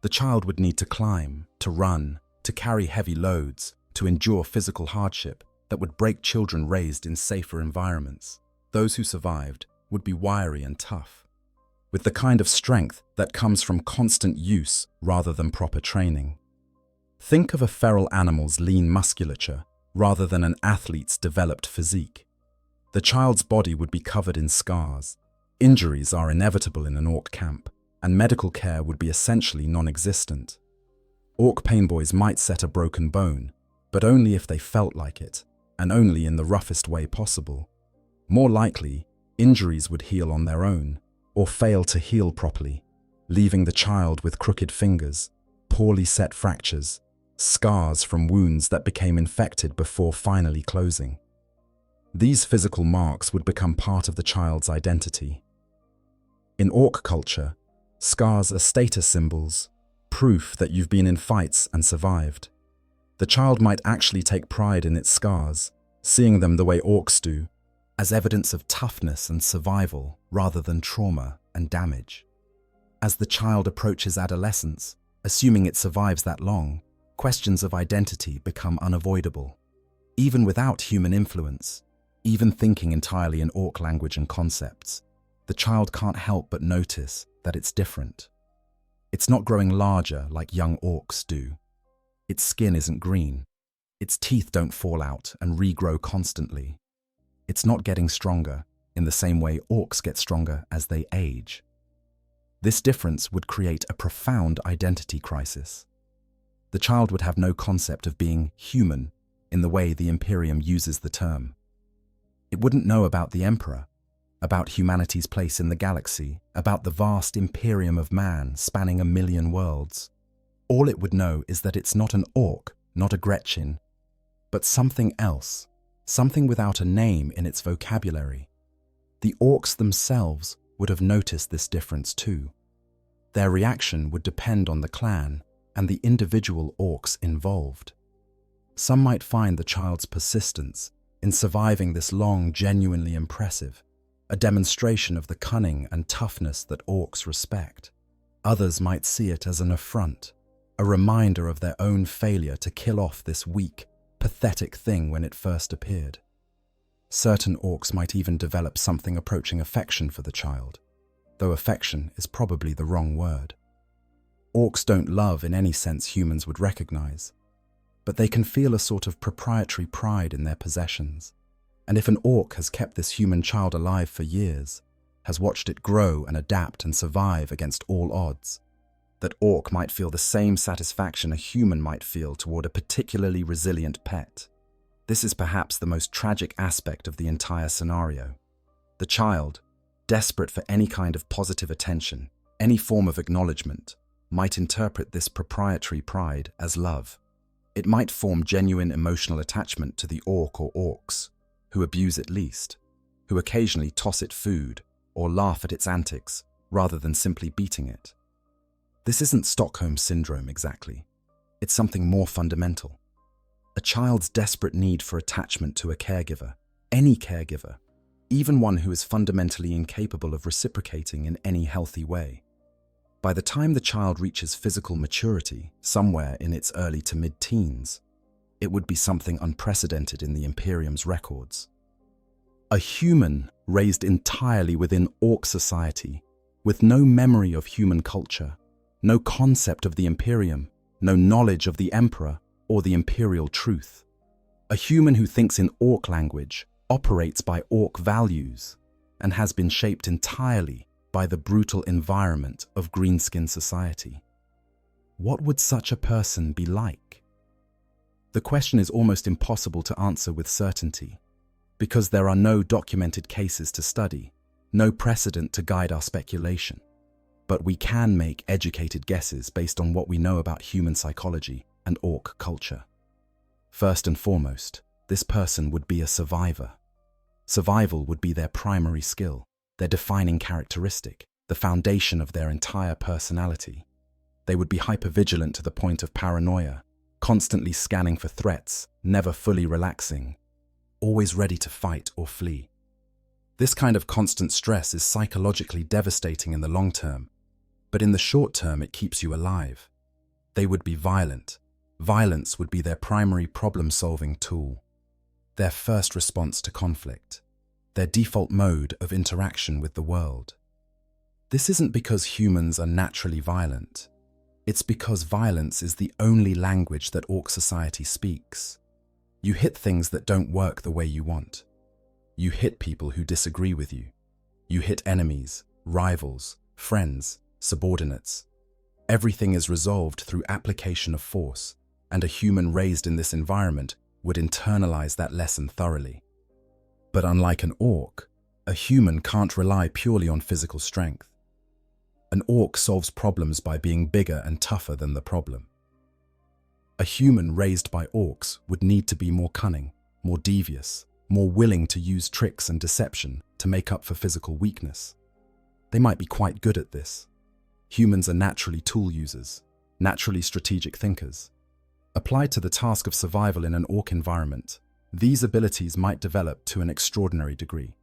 The child would need to climb, to run, to carry heavy loads, to endure physical hardship that would break children raised in safer environments. Those who survived would be wiry and tough, with the kind of strength that comes from constant use rather than proper training. Think of a feral animal's lean musculature rather than an athlete's developed physique. The child's body would be covered in scars. Injuries are inevitable in an orc camp, and medical care would be essentially non-existent. Orc painboys might set a broken bone, but only if they felt like it, and only in the roughest way possible. More likely, injuries would heal on their own, or fail to heal properly, leaving the child with crooked fingers, poorly set fractures, scars from wounds that became infected before finally closing. These physical marks would become part of the child's identity. In orc culture, scars are status symbols, proof that you've been in fights and survived. The child might actually take pride in its scars, seeing them the way orcs do, as evidence of toughness and survival rather than trauma and damage. As the child approaches adolescence, assuming it survives that long, questions of identity become unavoidable. Even without human influence, even thinking entirely in orc language and concepts, the child can't help but notice that it's different. It's not growing larger like young orcs do. Its skin isn't green. Its teeth don't fall out and regrow constantly. It's not getting stronger in the same way orcs get stronger as they age. This difference would create a profound identity crisis. The child would have no concept of being human in the way the Imperium uses the term. It wouldn't know about the Emperor, about humanity's place in the galaxy, about the vast Imperium of man spanning 1,000,000 worlds. All it would know is that it's not an orc, not a Gretchen, but something else, something without a name in its vocabulary. The orcs themselves would have noticed this difference too. Their reaction would depend on the clan and the individual orcs involved. Some might find the child's persistence in surviving this long genuinely impressive, a demonstration of the cunning and toughness that orcs respect. Others might see it as an affront, a reminder of their own failure to kill off this weak, pathetic thing when it first appeared. Certain orcs might even develop something approaching affection for the child, though affection is probably the wrong word. Orcs don't love in any sense humans would recognize, but they can feel a sort of proprietary pride in their possessions. And if an orc has kept this human child alive for years, has watched it grow and adapt and survive against all odds, that orc might feel the same satisfaction a human might feel toward a particularly resilient pet. This is perhaps the most tragic aspect of the entire scenario. The child, desperate for any kind of positive attention, any form of acknowledgement, might interpret this proprietary pride as love. It might form genuine emotional attachment to the orc or orcs, who abuse it least, who occasionally toss it food or laugh at its antics rather than simply beating it. This isn't Stockholm Syndrome exactly. It's something more fundamental. A child's desperate need for attachment to a caregiver, any caregiver, even one who is fundamentally incapable of reciprocating in any healthy way. By the time the child reaches physical maturity, somewhere in its early to mid-teens, it would be something unprecedented in the Imperium's records. A human raised entirely within orc society, with no memory of human culture, no concept of the Imperium, no knowledge of the Emperor or the imperial truth. A human who thinks in orc language, operates by orc values, and has been shaped entirely by the brutal environment of greenskin society. What would such a person be like? The question is almost impossible to answer with certainty, because there are no documented cases to study, no precedent to guide our speculation. But we can make educated guesses based on what we know about human psychology and orc culture. First and foremost, this person would be a survivor. Survival would be their primary skill, their defining characteristic, the foundation of their entire personality. They would be hypervigilant to the point of paranoia, constantly scanning for threats, never fully relaxing, always ready to fight or flee. This kind of constant stress is psychologically devastating in the long term, but in the short term it keeps you alive. They would be violent. Violence would be their primary problem-solving tool, their first response to conflict, their default mode of interaction with the world. This isn't because humans are naturally violent. It's because violence is the only language that Orc society speaks. You hit things that don't work the way you want. You hit people who disagree with you. You hit enemies, rivals, friends, subordinates. Everything is resolved through application of force, and a human raised in this environment would internalize that lesson thoroughly. But unlike an Orc, a human can't rely purely on physical strength. An Orc solves problems by being bigger and tougher than the problem. A human raised by Orcs would need to be more cunning, more devious, more willing to use tricks and deception to make up for physical weakness. They might be quite good at this. Humans are naturally tool users, naturally strategic thinkers. Applied to the task of survival in an Orc environment, these abilities might develop to an extraordinary degree.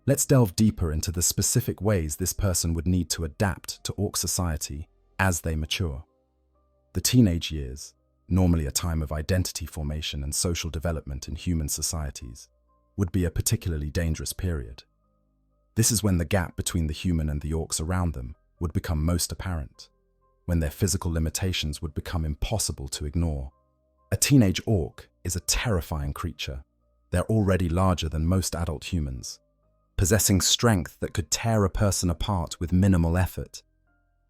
Let's delve deeper into the specific ways this person would need to adapt to Orc society as they mature. The teenage years, normally a time of identity formation and social development in human societies, would be a particularly dangerous period. This is when the gap between the human and the Orcs around them would become most apparent, when their physical limitations would become impossible to ignore. A teenage Orc is a terrifying creature. They're already larger than most adult humans, possessing strength that could tear a person apart with minimal effort.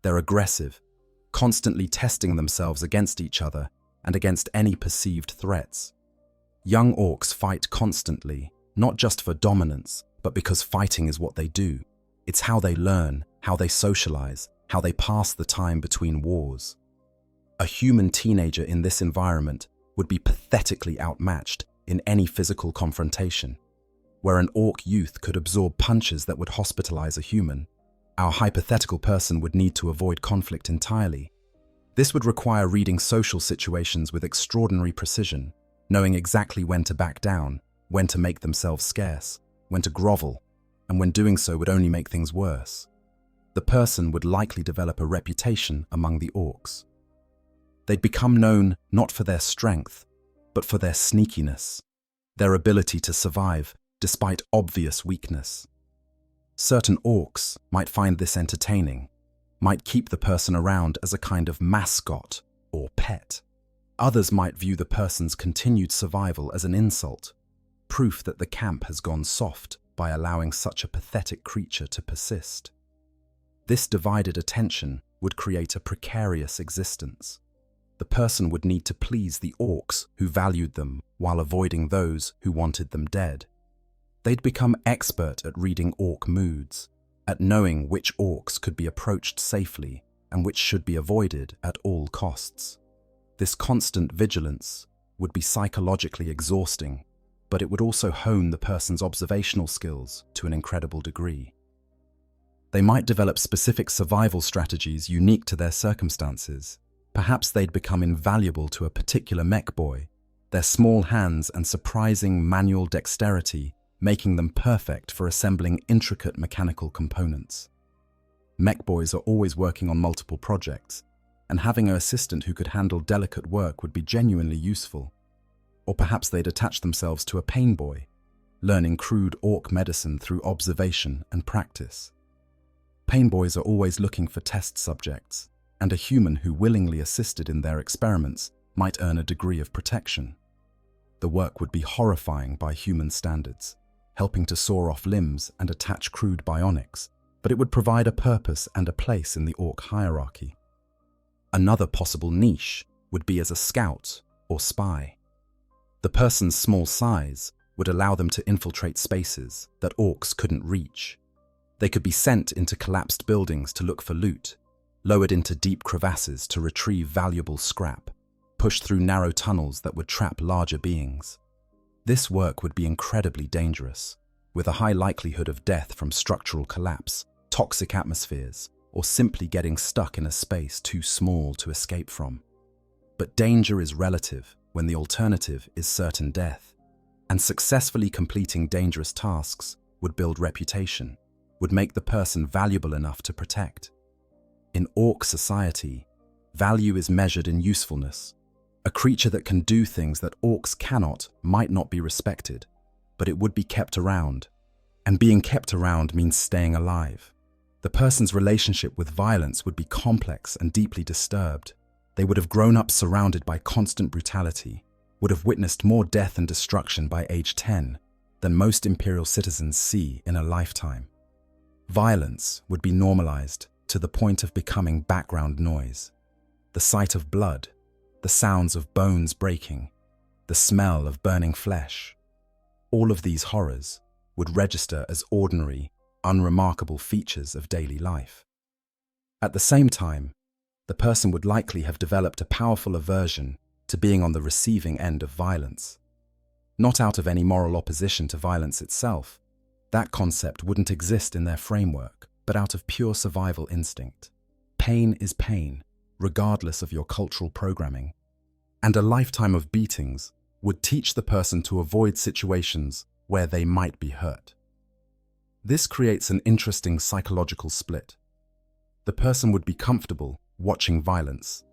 They're aggressive, constantly testing themselves against each other and against any perceived threats. Young Orcs fight constantly, not just for dominance, but because fighting is what they do. It's how they learn, how they socialize, how they pass the time between wars. A human teenager in this environment would be pathetically outmatched in any physical confrontation. Where an Orc youth could absorb punches that would hospitalize a human, our hypothetical person would need to avoid conflict entirely. This would require reading social situations with extraordinary precision, knowing exactly when to back down, when to make themselves scarce, when to grovel, and when doing so would only make things worse. The person would likely develop a reputation among the Orcs. They'd become known not for their strength, but for their sneakiness, their ability to survive despite obvious weakness. Certain Orcs might find this entertaining, might keep the person around as a kind of mascot or pet. Others might view the person's continued survival as an insult, proof that the camp has gone soft by allowing such a pathetic creature to persist. This divided attention would create a precarious existence. The person would need to please the Orcs who valued them while avoiding those who wanted them dead. They'd become expert at reading Orc moods, at knowing which Orcs could be approached safely and which should be avoided at all costs. This constant vigilance would be psychologically exhausting, but it would also hone the person's observational skills to an incredible degree. They might develop specific survival strategies unique to their circumstances. Perhaps they'd become invaluable to a particular mech boy, their small hands and surprising manual dexterity making them perfect for assembling intricate mechanical components. Mech boys are always working on multiple projects, and having an assistant who could handle delicate work would be genuinely useful. Or perhaps they'd attach themselves to a pain boy, learning crude Orc medicine through observation and practice. Pain boys are always looking for test subjects, and a human who willingly assisted in their experiments might earn a degree of protection. The work would be horrifying by human standards, helping to saw off limbs and attach crude bionics, but it would provide a purpose and a place in the Orc hierarchy. Another possible niche would be as a scout or spy. The person's small size would allow them to infiltrate spaces that Orcs couldn't reach. They could be sent into collapsed buildings to look for loot, lowered into deep crevasses to retrieve valuable scrap, pushed through narrow tunnels that would trap larger beings. This work would be incredibly dangerous, with a high likelihood of death from structural collapse, toxic atmospheres, or simply getting stuck in a space too small to escape from. But danger is relative when the alternative is certain death. And successfully completing dangerous tasks would build reputation, would make the person valuable enough to protect. In Ork society, value is measured in usefulness. A creature that can do things that Orks cannot might not be respected, but it would be kept around. And being kept around means staying alive. The person's relationship with violence would be complex and deeply disturbed. They would have grown up surrounded by constant brutality, would have witnessed more death and destruction by age 10 than most Imperial citizens see in a lifetime. Violence would be normalized to the point of becoming background noise. The sight of blood, the sounds of bones breaking, the smell of burning flesh, all of these horrors would register as ordinary, unremarkable features of daily life. At the same time, the person would likely have developed a powerful aversion to being on the receiving end of violence. Not out of any moral opposition to violence itself. That concept wouldn't exist in their framework, but out of pure survival instinct. Pain is pain, regardless of your cultural programming. And a lifetime of beatings would teach the person to avoid situations where they might be hurt. This creates an interesting psychological split. The person would be comfortable watching violence,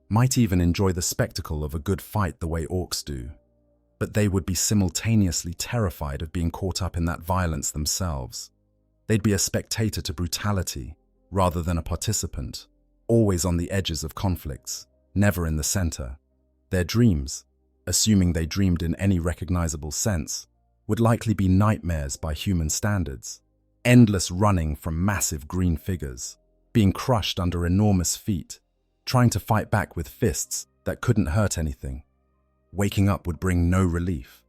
might even enjoy the spectacle of a good fight the way Orks do, but they would be simultaneously terrified of being caught up in that violence themselves. They'd be a spectator to brutality rather than a participant, always on the edges of conflicts, never in the center. Their dreams, assuming they dreamed in any recognizable sense, would likely be nightmares by human standards. Endless running from massive green figures, being crushed under enormous feet, trying to fight back with fists that couldn't hurt anything. Waking up would bring no relief,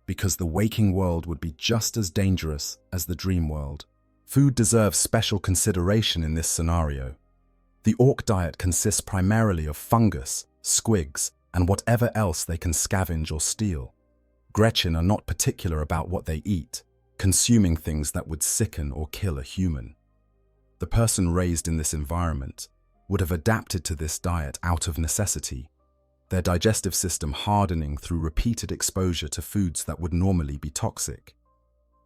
because the waking world would be just as dangerous as the dream world. Food deserves special consideration in this scenario. The Ork diet consists primarily of fungus, squigs, and whatever else they can scavenge or steal. Gretchen are not particular about what they eat, consuming things that would sicken or kill a human. The person raised in this environment would have adapted to this diet out of necessity, their digestive system hardening through repeated exposure to foods that would normally be toxic.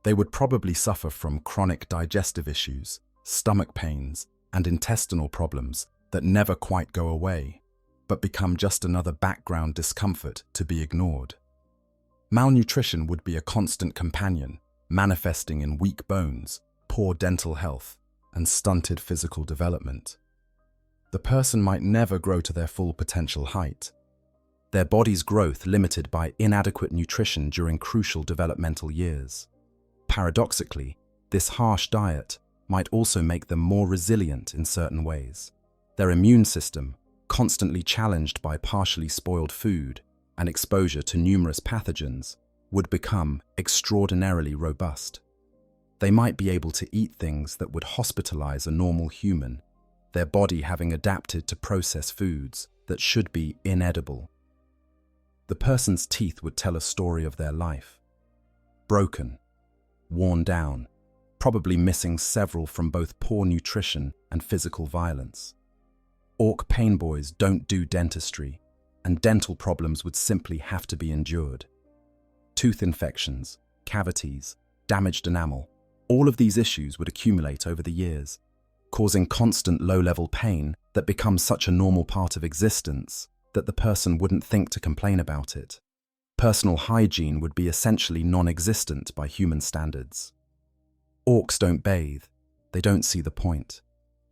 They would probably suffer from chronic digestive issues, stomach pains, and intestinal problems that never quite go away, but become just another background discomfort to be ignored. Malnutrition would be a constant companion, manifesting in weak bones, poor dental health, and stunted physical development. The person might never grow to their full potential height, their body's growth limited by inadequate nutrition during crucial developmental years. Paradoxically, this harsh diet might also make them more resilient in certain ways. Their immune system, constantly challenged by partially spoiled food and exposure to numerous pathogens, would become extraordinarily robust. They might be able to eat things that would hospitalize a normal human, their body having adapted to process foods that should be inedible. The person's teeth would tell a story of their life. Broken, worn down, probably missing several from both poor nutrition and physical violence. Ork pain boys don't do dentistry, and dental problems would simply have to be endured. Tooth infections, cavities, damaged enamel, all of these issues would accumulate over the years, causing constant low-level pain that becomes such a normal part of existence that the person wouldn't think to complain about it. Personal hygiene would be essentially non-existent by human standards. Orks don't bathe. They don't see the point.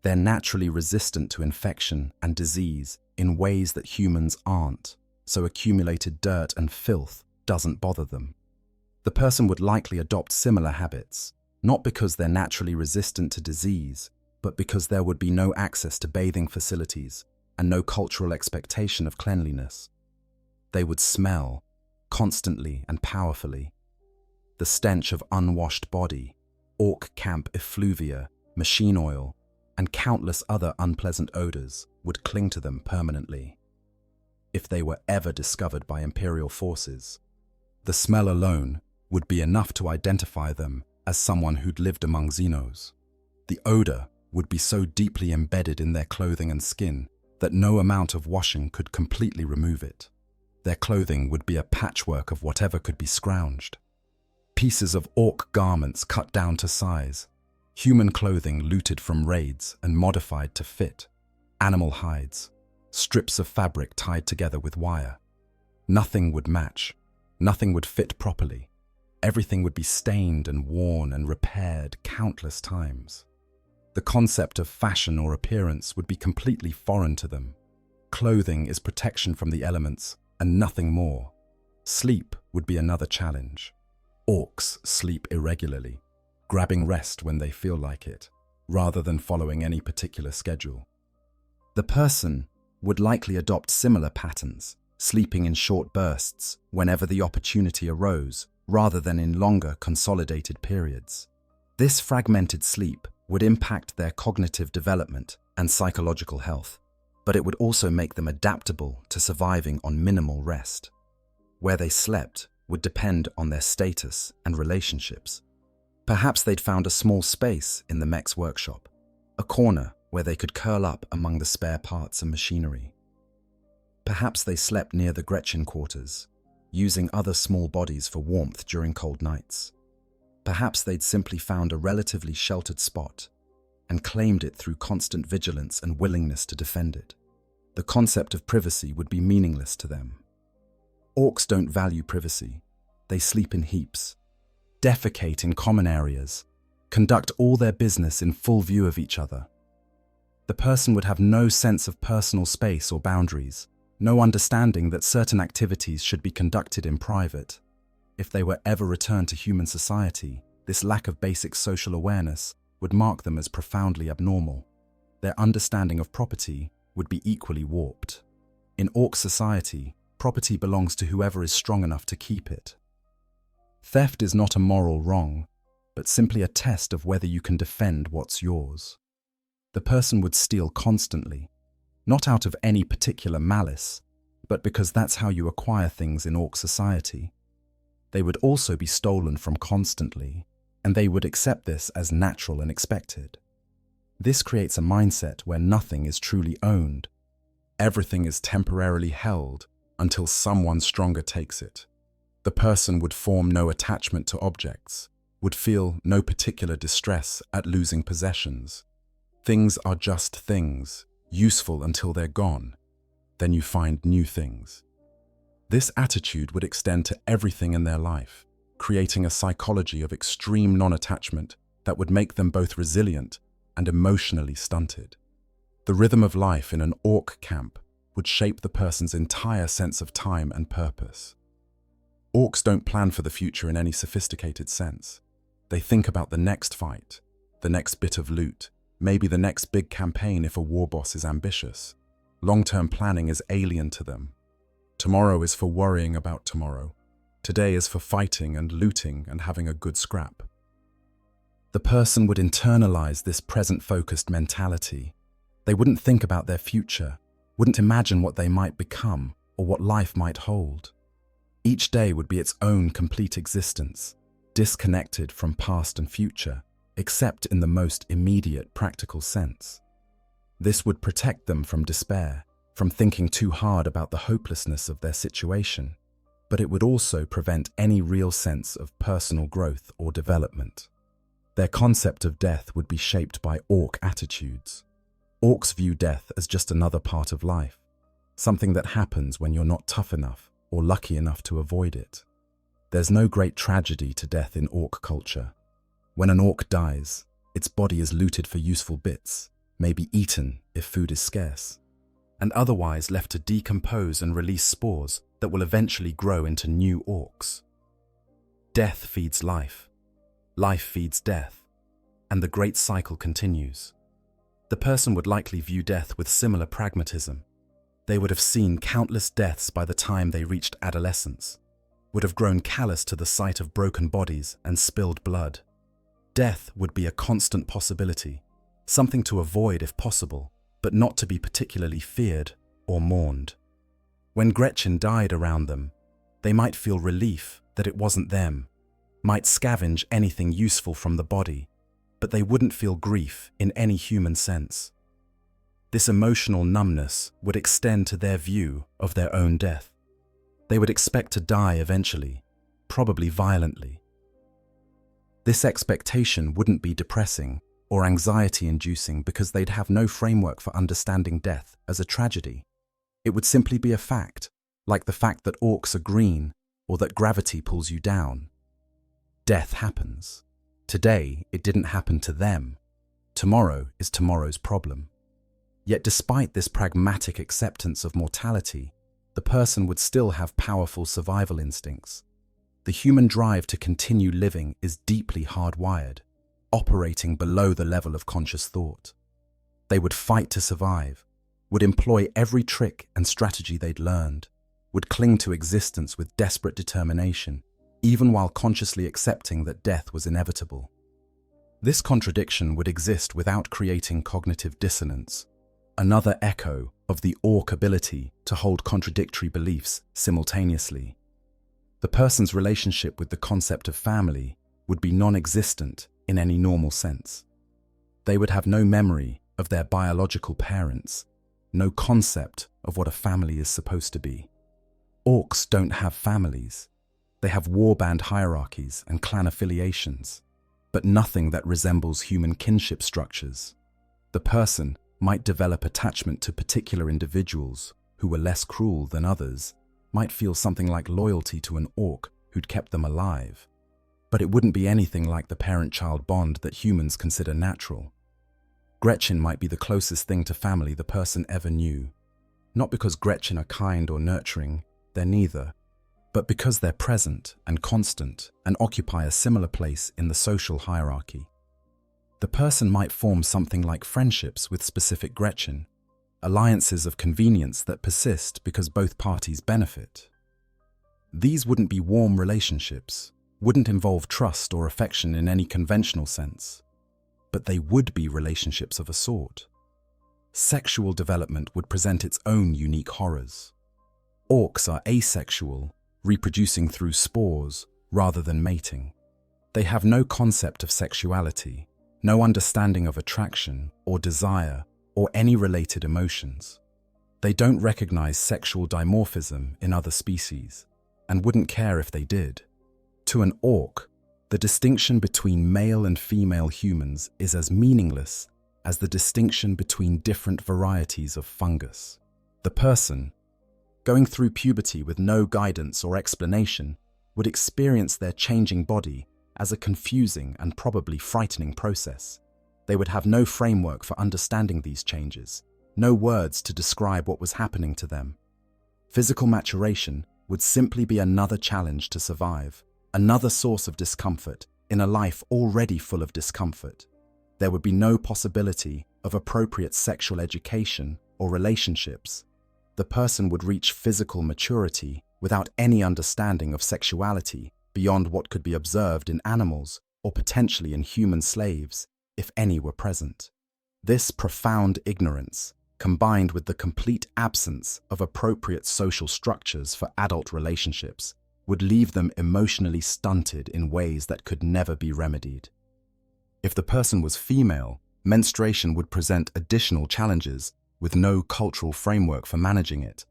They're naturally resistant to infection and disease in ways that humans aren't, so accumulated dirt and filth doesn't bother them. The person would likely adopt similar habits, not because they're naturally resistant to disease, but because there would be no access to bathing facilities and no cultural expectation of cleanliness. They would smell, constantly and powerfully. The stench of unwashed body, Ork camp effluvia, machine oil, and countless other unpleasant odors would cling to them permanently. If they were ever discovered by Imperial forces, the smell alone would be enough to identify them as someone who'd lived among Xenos. The odor would be so deeply embedded in their clothing and skin that no amount of washing could completely remove it. Their clothing would be a patchwork of whatever could be scrounged. Pieces of orc garments cut down to size, human clothing looted from raids and modified to fit, animal hides, strips of fabric tied together with wire. Nothing would match, nothing would fit properly. Everything would be stained and worn and repaired countless times. The concept of fashion or appearance would be completely foreign to them. Clothing is protection from the elements and nothing more. Sleep would be another challenge. Orcs sleep irregularly, grabbing rest when they feel like it, rather than following any particular schedule. The person would likely adopt similar patterns, sleeping in short bursts whenever the opportunity arose, rather than in longer, consolidated periods. This fragmented sleep would impact their cognitive development and psychological health, but it would also make them adaptable to surviving on minimal rest. Where they slept would depend on their status and relationships. Perhaps they'd found a small space in the mech's workshop, a corner where they could curl up among the spare parts and machinery. Perhaps they slept near the Gretchen quarters, using other small bodies for warmth during cold nights. Perhaps they'd simply found a relatively sheltered spot and claimed it through constant vigilance and willingness to defend it. The concept of privacy would be meaningless to them. Orcs don't value privacy. They sleep in heaps, defecate in common areas, conduct all their business in full view of each other. The person would have no sense of personal space or boundaries, no understanding that certain activities should be conducted in private. If they were ever returned to human society, this lack of basic social awareness would mark them as profoundly abnormal. Their understanding of property would be equally warped. In Orc society, property belongs to whoever is strong enough to keep it. Theft is not a moral wrong, but simply a test of whether you can defend what's yours. The person would steal constantly, not out of any particular malice, but because that's how you acquire things in Orc society. They would also be stolen from constantly, and they would accept this as natural and expected. This creates a mindset where nothing is truly owned. Everything is temporarily held until someone stronger takes it. The person would form no attachment to objects, would feel no particular distress at losing possessions. Things are just things, useful until they're gone. Then you find new things. This attitude would extend to everything in their life, creating a psychology of extreme non-attachment that would make them both resilient and emotionally stunted. The rhythm of life in an Orc camp would shape the person's entire sense of time and purpose. Orcs don't plan for the future in any sophisticated sense. They think about the next fight, the next bit of loot, maybe the next big campaign if a war boss is ambitious. Long-term planning is alien to them. Tomorrow is for worrying about tomorrow. Today is for fighting and looting and having a good scrap. The person would internalize this present-focused mentality. They wouldn't think about their future, wouldn't imagine what they might become or what life might hold. Each day would be its own complete existence, disconnected from past and future, except in the most immediate practical sense. This would protect them from despair, from thinking too hard about the hopelessness of their situation, but it would also prevent any real sense of personal growth or development. Their concept of death would be shaped by Orc attitudes. Orcs view death as just another part of life, something that happens when you're not tough enough or lucky enough to avoid it. There's no great tragedy to death in Orc culture. When an Orc dies, its body is looted for useful bits, maybe eaten if food is scarce, and otherwise left to decompose and release spores that will eventually grow into new Orcs. Death feeds life, life feeds death, and the great cycle continues. The person would likely view death with similar pragmatism. They would have seen countless deaths by the time they reached adolescence, would have grown callous to the sight of broken bodies and spilled blood. Death would be a constant possibility, something to avoid if possible, but not to be particularly feared or mourned. When Gretchen died around them, they might feel relief that it wasn't them, might scavenge anything useful from the body, but they wouldn't feel grief in any human sense. This emotional numbness would extend to their view of their own death. They would expect to die eventually, probably violently. This expectation wouldn't be depressing or anxiety-inducing because they'd have no framework for understanding death as a tragedy. It would simply be a fact, like the fact that orcs are green or that gravity pulls you down. Death happens. Today, it didn't happen to them. Tomorrow is tomorrow's problem. Yet despite this pragmatic acceptance of mortality, the person would still have powerful survival instincts. The human drive to continue living is deeply hardwired, operating below the level of conscious thought. They would fight to survive, would employ every trick and strategy they'd learned, would cling to existence with desperate determination, even while consciously accepting that death was inevitable. This contradiction would exist without creating cognitive dissonance, another echo of the Ork ability to hold contradictory beliefs simultaneously. The person's relationship with the concept of family would be non-existent in any normal sense. They would have no memory of their biological parents, no concept of what a family is supposed to be. Orks don't have families. They have warband hierarchies and clan affiliations, but nothing that resembles human kinship structures. The person might develop attachment to particular individuals who were less cruel than others, might feel something like loyalty to an orc who'd kept them alive. But it wouldn't be anything like the parent-child bond that humans consider natural. Gretchen might be the closest thing to family the person ever knew. Not because Gretchen are kind or nurturing, they're neither, but because they're present and constant and occupy a similar place in the social hierarchy. The person might form something like friendships with specific Gretchen, alliances of convenience that persist because both parties benefit. These wouldn't be warm relationships, wouldn't involve trust or affection in any conventional sense, but they would be relationships of a sort. Sexual development would present its own unique horrors. Orks are asexual, reproducing through spores rather than mating. They have no concept of sexuality, no understanding of attraction or desire or any related emotions. They don't recognize sexual dimorphism in other species, and wouldn't care if they did. To an orc, the distinction between male and female humans is as meaningless as the distinction between different varieties of fungus. The person, going through puberty with no guidance or explanation, would experience their changing body as a confusing and probably frightening process. They would have no framework for understanding these changes, no words to describe what was happening to them. Physical maturation would simply be another challenge to survive, another source of discomfort in a life already full of discomfort. There would be no possibility of appropriate sexual education or relationships. The person would reach physical maturity without any understanding of sexuality beyond what could be observed in animals or potentially in human slaves, if any were present. This profound ignorance, combined with the complete absence of appropriate social structures for adult relationships, would leave them emotionally stunted in ways that could never be remedied. If the person was female, menstruation would present additional challenges with no cultural framework for managing it.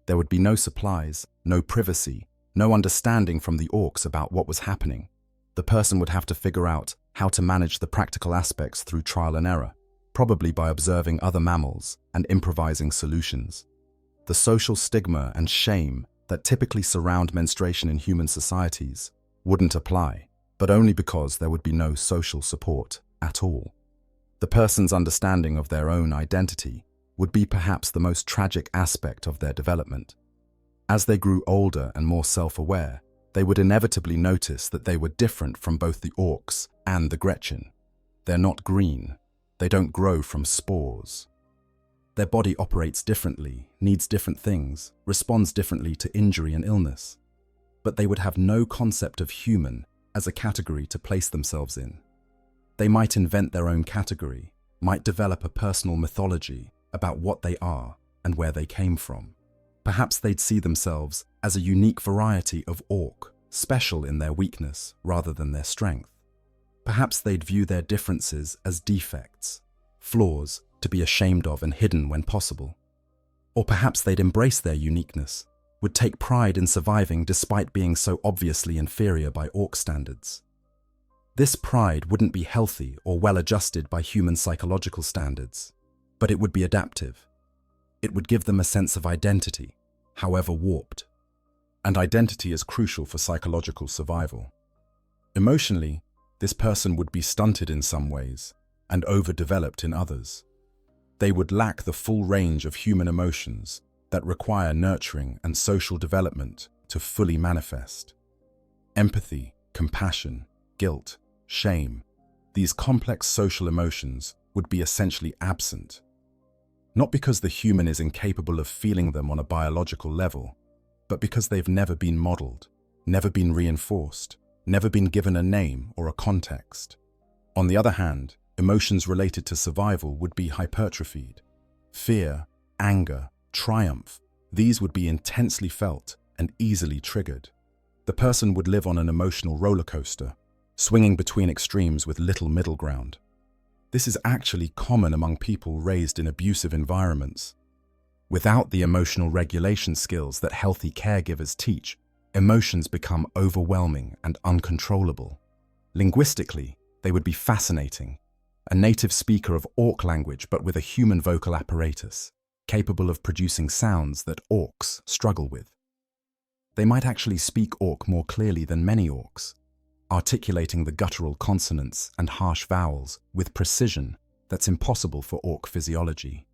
There would be no supplies, no privacy, no understanding from the orcs about what was happening. The person would have to figure out how to manage the practical aspects through trial and error, probably by observing other mammals and improvising solutions. The social stigma and shame that typically surround menstruation in human societies wouldn't apply, but only because there would be no social support at all. The person's understanding of their own identity would be perhaps the most tragic aspect of their development. As they grew older and more self-aware, they would inevitably notice that they were different from both the orcs and the Gretchen. They're not green. They don't grow from spores. Their body operates differently, needs different things, responds differently to injury and illness. But they would have no concept of human as a category to place themselves in. They might invent their own category, might develop a personal mythology about what they are and where they came from. Perhaps they'd see themselves as a unique variety of orc, special in their weakness rather than their strength. Perhaps they'd view their differences as defects, flaws to be ashamed of and hidden when possible. Or perhaps they'd embrace their uniqueness, would take pride in surviving despite being so obviously inferior by Ork standards. This pride wouldn't be healthy or well adjusted by human psychological standards, but it would be adaptive. It would give them a sense of identity, however warped. And identity is crucial for psychological survival. Emotionally, this person would be stunted in some ways and overdeveloped in others. They would lack the full range of human emotions that require nurturing and social development to fully manifest. Empathy, compassion, guilt, shame, these complex social emotions would be essentially absent. Not because the human is incapable of feeling them on a biological level, but because they've never been modeled, never been reinforced, never been given a name or a context. On the other hand, emotions related to survival would be hypertrophied. Fear, anger, triumph, these would be intensely felt and easily triggered. The person would live on an emotional roller coaster, swinging between extremes with little middle ground. This is actually common among people raised in abusive environments. Without the emotional regulation skills that healthy caregivers teach, emotions become overwhelming and uncontrollable. Linguistically, they would be fascinating. A native speaker of Ork language but with a human vocal apparatus, capable of producing sounds that Orks struggle with. They might actually speak Ork more clearly than many Orks, articulating the guttural consonants and harsh vowels with precision that's impossible for Ork physiology.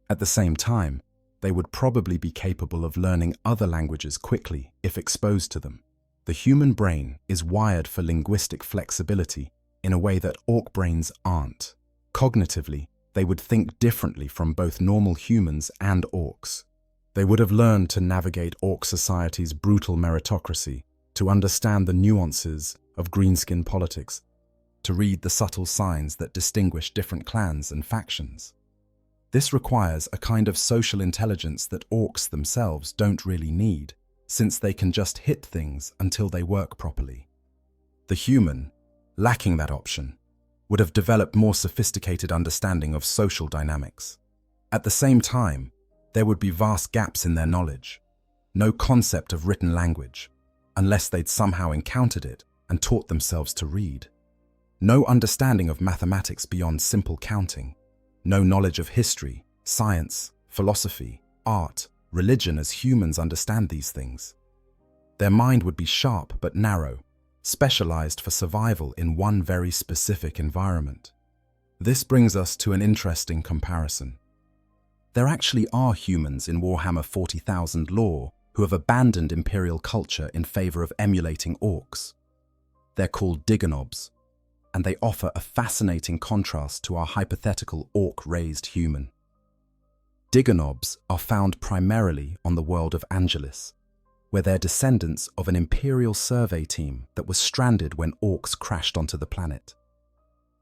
At the same time, they would probably be capable of learning other languages quickly if exposed to them. The human brain is wired for linguistic flexibility in a way that Ork brains aren't. Cognitively, they would think differently from both normal humans and Orks. They would have learned to navigate Ork society's brutal meritocracy, to understand the nuances of greenskin politics, to read the subtle signs that distinguish different clans and factions. This requires a kind of social intelligence that Orks themselves don't really need, since they can just hit things until they work properly. The human, lacking that option, would have developed more sophisticated understanding of social dynamics. At the same time, there would be vast gaps in their knowledge. No concept of written language, unless they'd somehow encountered it and taught themselves to read. No understanding of mathematics beyond simple counting. No knowledge of history, science, philosophy, art, religion as humans understand these things. Their mind would be sharp but narrow, specialized for survival in one very specific environment. This brings us to an interesting comparison. There actually are humans in Warhammer 40,000 lore who have abandoned Imperial culture in favor of emulating Orks. They're called Digonobs, and they offer a fascinating contrast to our hypothetical Ork-raised human. Digonobs are found primarily on the world of Angelis, where they're descendants of an Imperial survey team that was stranded when Orks crashed onto the planet.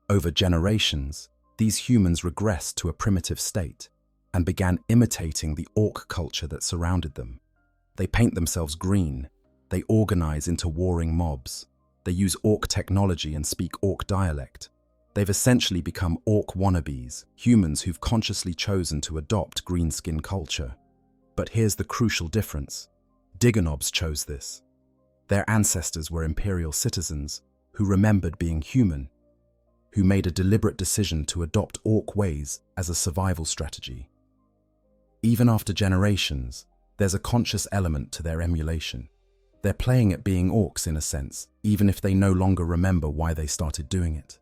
Over generations, these humans regressed to a primitive state and began imitating the Ork culture that surrounded them. They paint themselves green, they organize into warring mobs, they use Ork technology and speak Ork dialect. They've essentially become Ork wannabes, humans who've consciously chosen to adopt greenskin culture. But here's the crucial difference. Digonobs chose this. Their ancestors were Imperial citizens who remembered being human, who made a deliberate decision to adopt Ork ways as a survival strategy. Even after generations, there's a conscious element to their emulation. They're playing at being Orks in a sense, even if they no longer remember why they started doing it.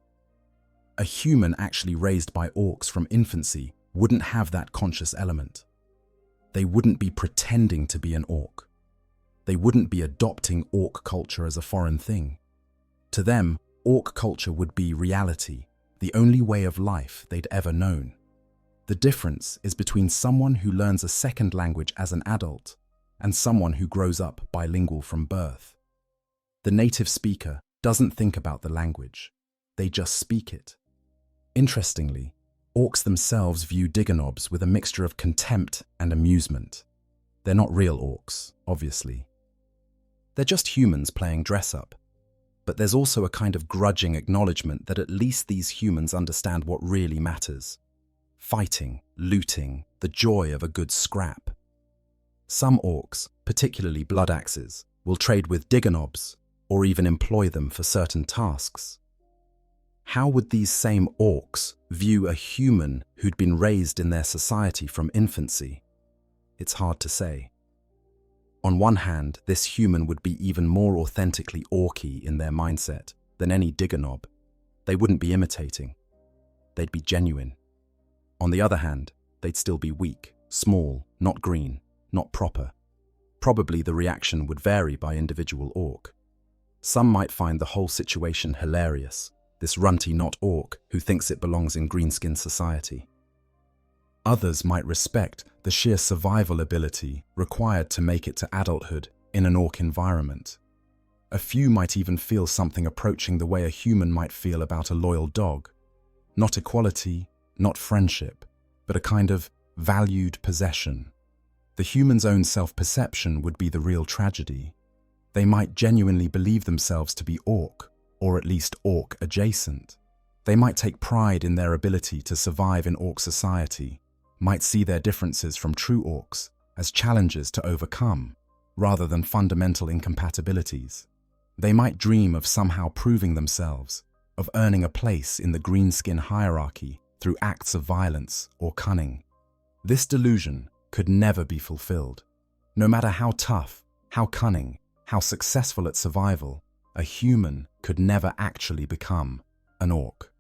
A human actually raised by Orks from infancy wouldn't have that conscious element. They wouldn't be pretending to be an Ork. They wouldn't be adopting Ork culture as a foreign thing. To them, Ork culture would be reality, the only way of life they'd ever known. The difference is between someone who learns a second language as an adult and someone who grows up bilingual from birth. The native speaker doesn't think about the language. They just speak it. Interestingly, Orks themselves view Digonobs with a mixture of contempt and amusement. They're not real Orks, obviously. They're just humans playing dress-up. But there's also a kind of grudging acknowledgement that at least these humans understand what really matters. Fighting, looting, the joy of a good scrap. Some orcs, particularly blood axes, will trade with digger knobs or even employ them for certain tasks. How would these same orcs view a human who'd been raised in their society from infancy? It's hard to say. On one hand, this human would be even more authentically orky in their mindset than any digger knob. They wouldn't be imitating. They'd be genuine. On the other hand, they'd still be weak, small, not green, not proper. Probably the reaction would vary by individual orc. Some might find the whole situation hilarious, this runty not orc who thinks it belongs in greenskin society. Others might respect the sheer survival ability required to make it to adulthood in an orc environment. A few might even feel something approaching the way a human might feel about a loyal dog. Not equality, not friendship, but a kind of valued possession. The human's own self-perception would be the real tragedy. They might genuinely believe themselves to be orc, or at least orc adjacent. They might take pride in their ability to survive in orc society, might see their differences from true orcs as challenges to overcome, rather than fundamental incompatibilities. They might dream of somehow proving themselves, of earning a place in the greenskin hierarchy through acts of violence or cunning. This delusion could never be fulfilled. No matter how tough, how cunning, how successful at survival, a human could never actually become an orc.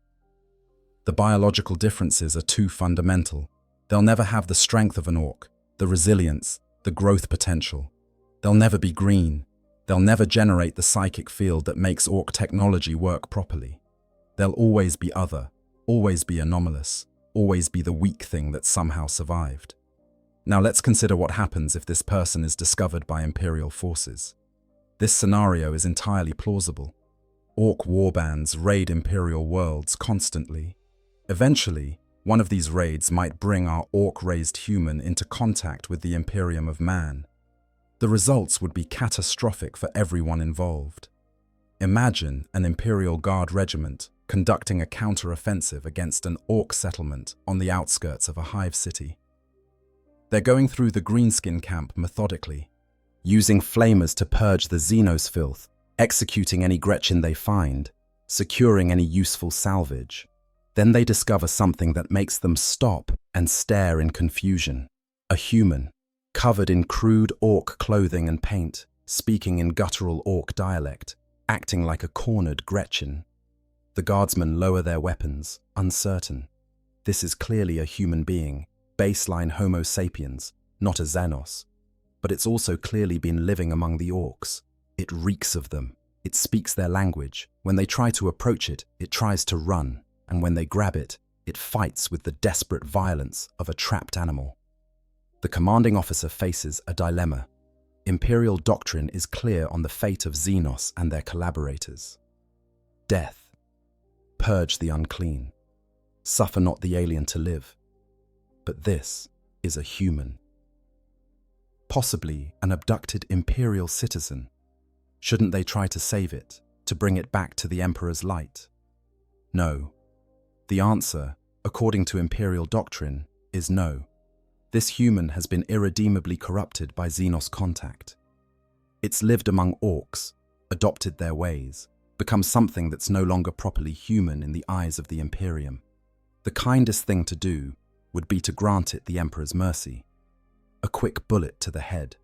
The biological differences are too fundamental. They'll never have the strength of an orc, the resilience, the growth potential. They'll never be green. They'll never generate the psychic field that makes orc technology work properly. They'll always be other, always be anomalous, always be the weak thing that somehow survived. Now let's consider what happens if this person is discovered by Imperial forces. This scenario is entirely plausible. Orc warbands raid Imperial worlds constantly. Eventually, one of these raids might bring our orc-raised human into contact with the Imperium of man. The results would be catastrophic for everyone involved. Imagine an Imperial Guard regiment conducting a counter-offensive against an orc settlement on the outskirts of a hive city. They're going through the greenskin camp methodically, using flamers to purge the Xenos filth, executing any Gretchen they find, securing any useful salvage. Then they discover something that makes them stop and stare in confusion. A human, covered in crude orc clothing and paint, speaking in guttural orc dialect, acting like a cornered Gretchen. The guardsmen lower their weapons, uncertain. This is clearly a human being, baseline Homo sapiens, not a Xenos. But it's also clearly been living among the orcs. It reeks of them. It speaks their language. When they try to approach it, it tries to run. And when they grab it, it fights with the desperate violence of a trapped animal. The commanding officer faces a dilemma. Imperial doctrine is clear on the fate of Xenos and their collaborators. Death. Purge the unclean. Suffer not the alien to live. But this is a human. Possibly an abducted Imperial citizen. Shouldn't they try to save it, to bring it back to the Emperor's light? No. The answer, according to Imperial doctrine, is no. This human has been irredeemably corrupted by Xenos contact. It's lived among orcs, adopted their ways, become something that's no longer properly human in the eyes of the Imperium. The kindest thing to do would be to grant it the Emperor's mercy. A quick bullet to the head.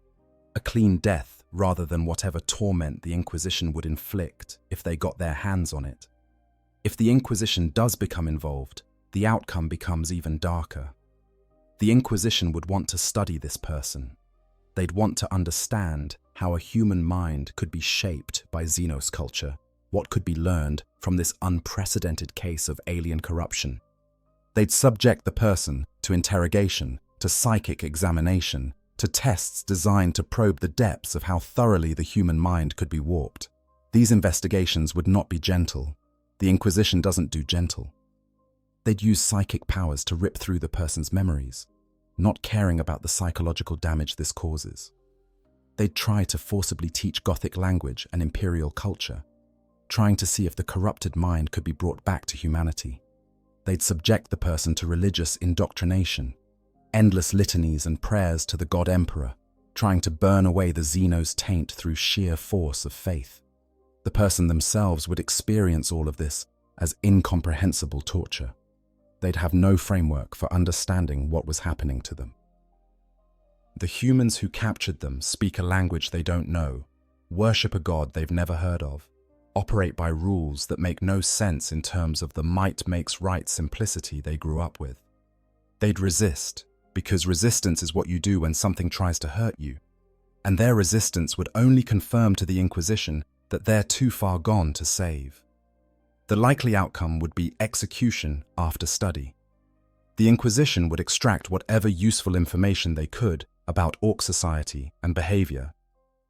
A clean death rather than whatever torment the Inquisition would inflict if they got their hands on it. If the Inquisition does become involved, the outcome becomes even darker. The Inquisition would want to study this person. They'd want to understand how a human mind could be shaped by Xenos culture, what could be learned from this unprecedented case of alien corruption. They'd subject the person to interrogation, to psychic examination, to tests designed to probe the depths of how thoroughly the human mind could be warped. These investigations would not be gentle. The Inquisition doesn't do gentle. They'd use psychic powers to rip through the person's memories, not caring about the psychological damage this causes. They'd try to forcibly teach Gothic language and Imperial culture. trying to see if the corrupted mind could be brought back to humanity. They'd subject the person to religious indoctrination, endless litanies and prayers to the God Emperor, trying to burn away the Xenos taint through sheer force of faith. The person themselves would experience all of this as incomprehensible torture. They'd have no framework for understanding what was happening to them. The humans who captured them speak a language they don't know, worship a god they've never heard of, operate by rules that make no sense in terms of the might makes right simplicity they grew up with. They'd resist, because resistance is what you do when something tries to hurt you, and their resistance would only confirm to the Inquisition that they're too far gone to save. The likely outcome would be execution after study. The Inquisition would extract whatever useful information they could about Ork society and behavior,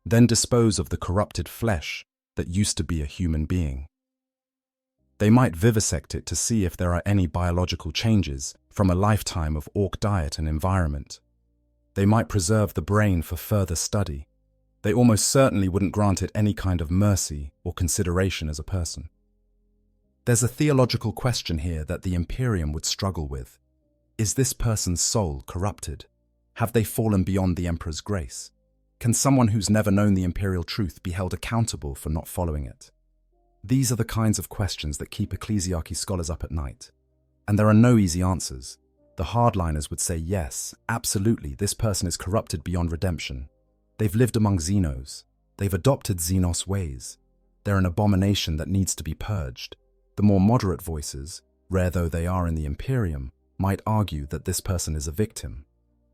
then dispose of the corrupted flesh that used to be a human being. They might vivisect it to see if there are any biological changes from a lifetime of Ork diet and environment. They might preserve the brain for further study. They almost certainly wouldn't grant it any kind of mercy or consideration as a person. There's a theological question here that the Imperium would struggle with. Is this person's soul corrupted? Have they fallen beyond the Emperor's grace? Can someone who's never known the imperial truth be held accountable for not following it? These are the kinds of questions that keep ecclesiarchy scholars up at night. And there are no easy answers. The hardliners would say yes, absolutely, this person is corrupted beyond redemption. They've lived among Xenos. They've adopted Xenos ways. They're an abomination that needs to be purged. The more moderate voices, rare though they are in the Imperium, might argue that this person is a victim.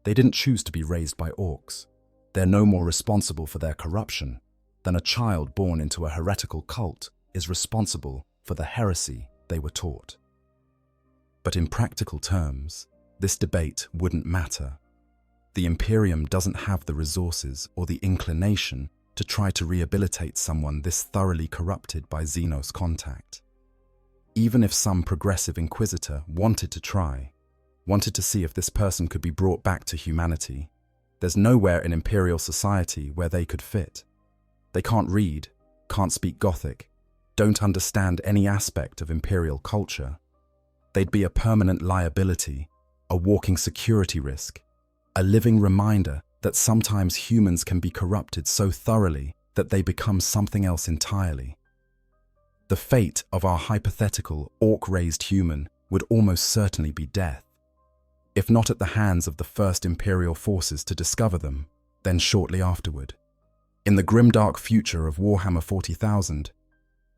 They didn't choose to be raised by Orks. They're no more responsible for their corruption than a child born into a heretical cult is responsible for the heresy they were taught. But in practical terms, this debate wouldn't matter. The Imperium doesn't have the resources or the inclination to try to rehabilitate someone this thoroughly corrupted by Xenos contact. Even if some progressive inquisitor wanted to try, wanted to see if this person could be brought back to humanity, there's nowhere in imperial society where they could fit. They can't read, can't speak Gothic, don't understand any aspect of imperial culture. They'd be a permanent liability, a walking security risk, a living reminder that sometimes humans can be corrupted so thoroughly that they become something else entirely. The fate of our hypothetical Ork-raised human would almost certainly be death. If not at the hands of the first Imperial forces to discover them, then shortly afterward. In the grimdark future of Warhammer 40,000,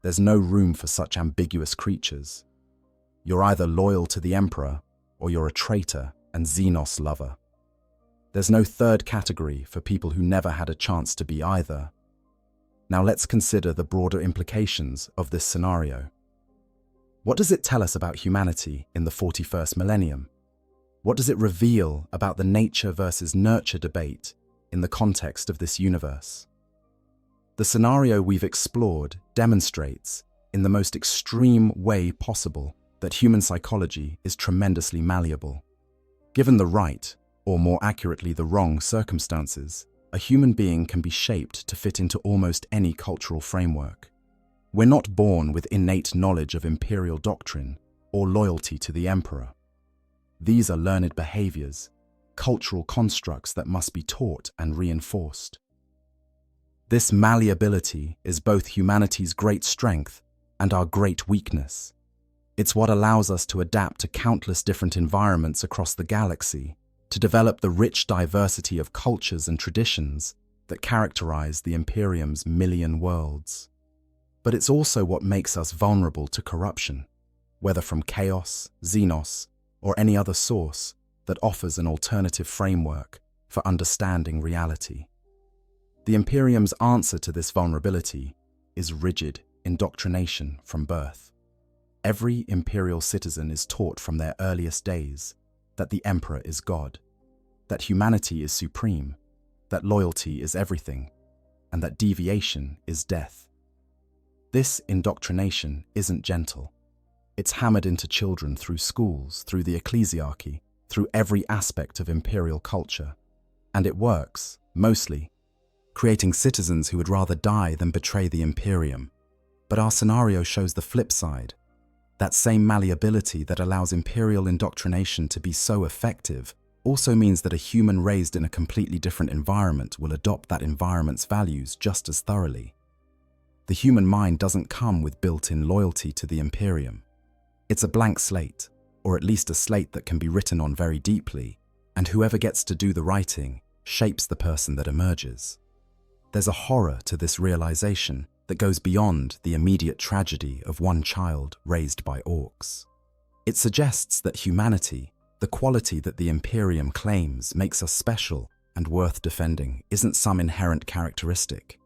there's no room for such ambiguous creatures. You're either loyal to the Emperor, or you're a traitor and Xenos lover. There's no third category for people who never had a chance to be either. Now let's consider the broader implications of this scenario. What does it tell us about humanity in the 41st millennium? What does it reveal about the nature versus nurture debate in the context of this universe? The scenario we've explored demonstrates, in the most extreme way possible, that human psychology is tremendously malleable. Given the right, or more accurately the wrong circumstances, a human being can be shaped to fit into almost any cultural framework. We're not born with innate knowledge of imperial doctrine or loyalty to the Emperor. These are learned behaviors, cultural constructs that must be taught and reinforced. This malleability is both humanity's great strength and our great weakness. It's what allows us to adapt to countless different environments across the galaxy, to develop the rich diversity of cultures and traditions that characterize the Imperium's million worlds. But it's also what makes us vulnerable to corruption, whether from chaos, Xenos, or any other source that offers an alternative framework for understanding reality. The Imperium's answer to this vulnerability is rigid indoctrination from birth. Every imperial citizen is taught from their earliest days that the Emperor is God, that humanity is supreme, that loyalty is everything, and that deviation is death. This indoctrination isn't gentle. It's hammered into children through schools, through the ecclesiarchy, through every aspect of imperial culture. And it works, mostly, creating citizens who would rather die than betray the Imperium. But our scenario shows the flip side. That same malleability that allows Imperial indoctrination to be so effective also means that a human raised in a completely different environment will adopt that environment's values just as thoroughly. The human mind doesn't come with built-in loyalty to the Imperium. It's a blank slate, or at least a slate that can be written on very deeply, and whoever gets to do the writing shapes the person that emerges. There's a horror to this realization that goes beyond the immediate tragedy of one child raised by orcs. It suggests that humanity, the quality that the Imperium claims makes us special and worth defending, isn't some inherent characteristic.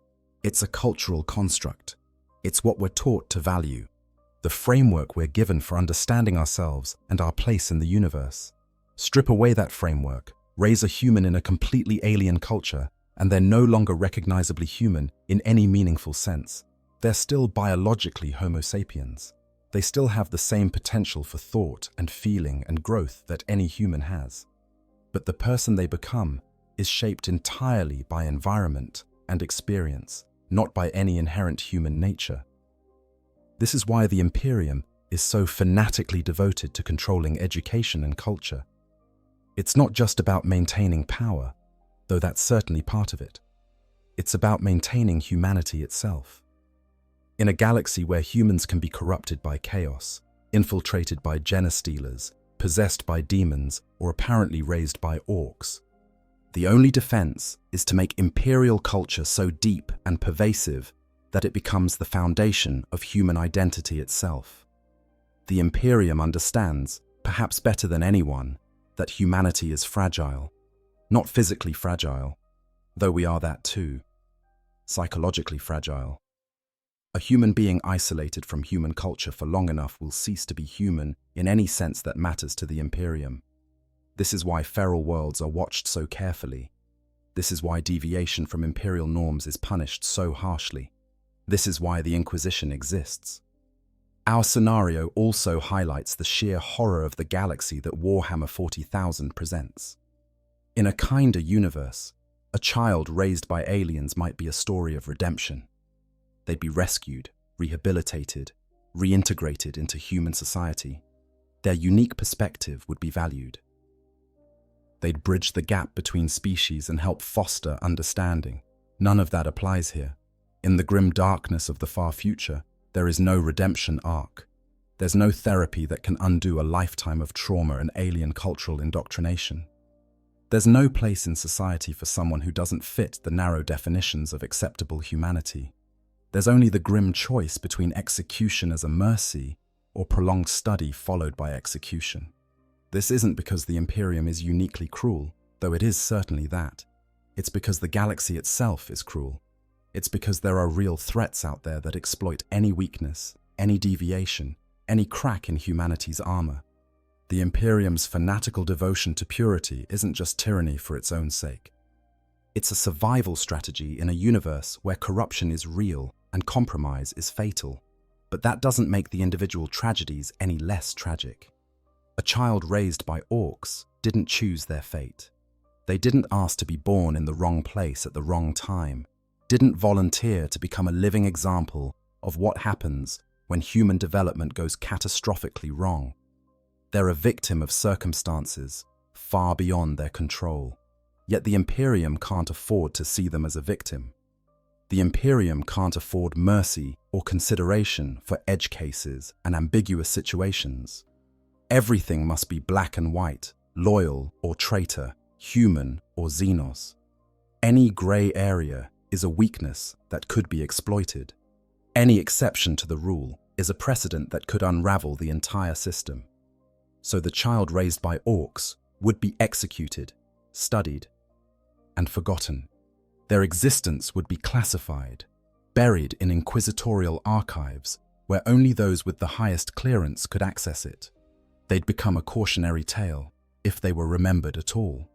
It's a cultural construct. It's what we're taught to value, the framework we're given for understanding ourselves and our place in the universe. Strip away that framework, raise a human in a completely alien culture, and they're no longer recognizably human in any meaningful sense. They're still biologically Homo sapiens. They still have the same potential for thought and feeling and growth that any human has. But the person they become is shaped entirely by environment and experience, not by any inherent human nature. This is why the Imperium is so fanatically devoted to controlling education and culture. It's not just about maintaining power, though that's certainly part of it. It's about maintaining humanity itself. In a galaxy where humans can be corrupted by chaos, infiltrated by genestealers, possessed by demons, or apparently raised by orcs, the only defense is to make Imperial culture so deep and pervasive that it becomes the foundation of human identity itself. The Imperium understands, perhaps better than anyone, that humanity is fragile. Not physically fragile, though we are that too. Psychologically fragile. A human being isolated from human culture for long enough will cease to be human in any sense that matters to the Imperium. This is why feral worlds are watched so carefully. This is why deviation from Imperial norms is punished so harshly. This is why the Inquisition exists. Our scenario also highlights the sheer horror of the galaxy that Warhammer 40,000 presents. In a kinder universe, a child raised by aliens might be a story of redemption. They'd be rescued, rehabilitated, reintegrated into human society. Their unique perspective would be valued. They'd bridge the gap between species and help foster understanding. None of that applies here. In the grim darkness of the far future, there is no redemption arc. There's no therapy that can undo a lifetime of trauma and alien cultural indoctrination. There's no place in society for someone who doesn't fit the narrow definitions of acceptable humanity. There's only the grim choice between execution as a mercy or prolonged study followed by execution. This isn't because the Imperium is uniquely cruel, though it is certainly that. It's because the galaxy itself is cruel. It's because there are real threats out there that exploit any weakness, any deviation, any crack in humanity's armor. The Imperium's fanatical devotion to purity isn't just tyranny for its own sake. It's a survival strategy in a universe where corruption is real and compromise is fatal. But that doesn't make the individual tragedies any less tragic. A child raised by orcs didn't choose their fate. They didn't ask to be born in the wrong place at the wrong time, didn't volunteer to become a living example of what happens when human development goes catastrophically wrong. They're a victim of circumstances far beyond their control. Yet the Imperium can't afford to see them as a victim. The Imperium can't afford mercy or consideration for edge cases and ambiguous situations. Everything must be black and white, loyal or traitor, human or xenos. Any grey area is a weakness that could be exploited. Any exception to the rule is a precedent that could unravel the entire system. So the child raised by orcs would be executed, studied, and forgotten. Their existence would be classified, buried in inquisitorial archives where only those with the highest clearance could access it. They'd become a cautionary tale, if they were remembered at all.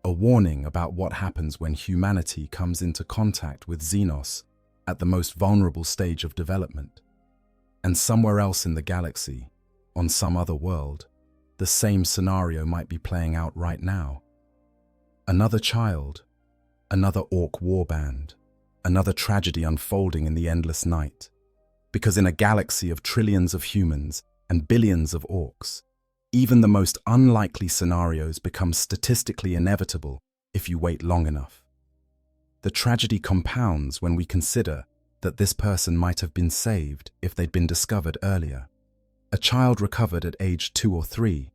A warning about what happens when humanity comes into contact with Xenos at the most vulnerable stage of development. And somewhere else in the galaxy, on some other world, the same scenario might be playing out right now. Another child, another orc warband, another tragedy unfolding in the endless night. because in a galaxy of trillions of humans and billions of orcs, even the most unlikely scenarios become statistically inevitable if you wait long enough. The tragedy compounds when we consider that this person might have been saved if they'd been discovered earlier. A child recovered at age 2 or 3,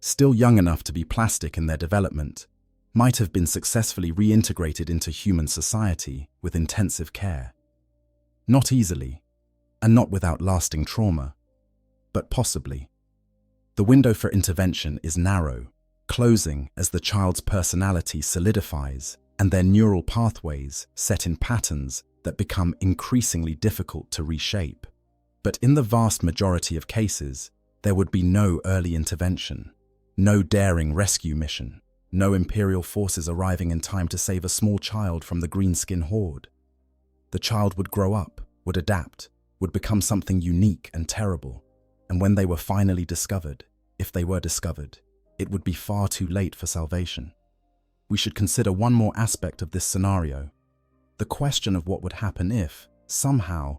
still young enough to be plastic in their development, might have been successfully reintegrated into human society with intensive care. Not easily, and not without lasting trauma, but possibly. The window for intervention is narrow, closing as the child's personality solidifies and their neural pathways set in patterns that become increasingly difficult to reshape. But in the vast majority of cases, there would be no early intervention, no daring rescue mission, no Imperial forces arriving in time to save a small child from the greenskin horde. The child would grow up, would adapt, would become something unique and terrible, and when they were finally discovered, if they were discovered, it would be far too late for salvation. We should consider one more aspect of this scenario: the question of what would happen if, somehow,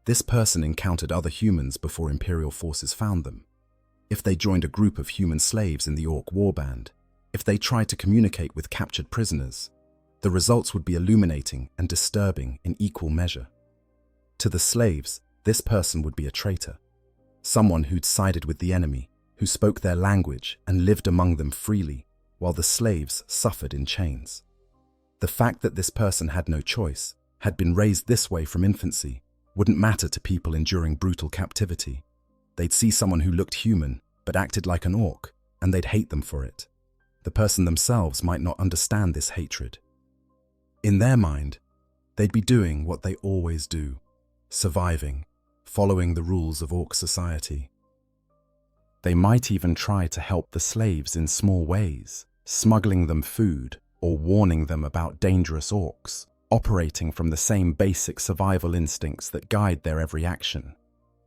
this person encountered other humans before Imperial forces found them. If they joined a group of human slaves in the Ork warband, if they tried to communicate with captured prisoners, the results would be illuminating and disturbing in equal measure. To the slaves, this person would be a traitor, someone who'd sided with the enemy, who spoke their language and lived among them freely, while the slaves suffered in chains. The fact that this person had no choice, had been raised this way from infancy, wouldn't matter to people enduring brutal captivity. They'd see someone who looked human but acted like an orc, and they'd hate them for it. The person themselves might not understand this hatred. In their mind, they'd be doing what they always do, surviving, following the rules of orc society. They might even try to help the slaves in small ways, smuggling them food or warning them about dangerous orcs, operating from the same basic survival instincts that guide their every action.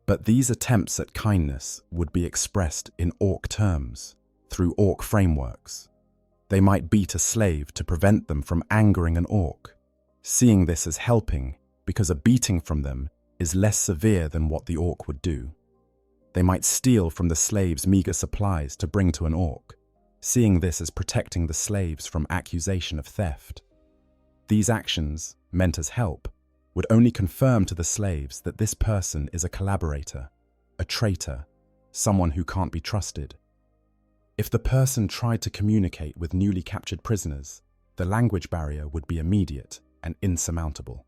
But these attempts at kindness would be expressed in orc terms, through orc frameworks. They might beat a slave to prevent them from angering an orc, seeing this as helping because a beating from them is less severe than what the orc would do. They might steal from the slave's meager supplies to bring to an orc, seeing this as protecting the slaves from accusation of theft. These actions, meant as help, would only confirm to the slaves that this person is a collaborator, a traitor, someone who can't be trusted. If the person tried to communicate with newly captured prisoners, the language barrier would be immediate and insurmountable.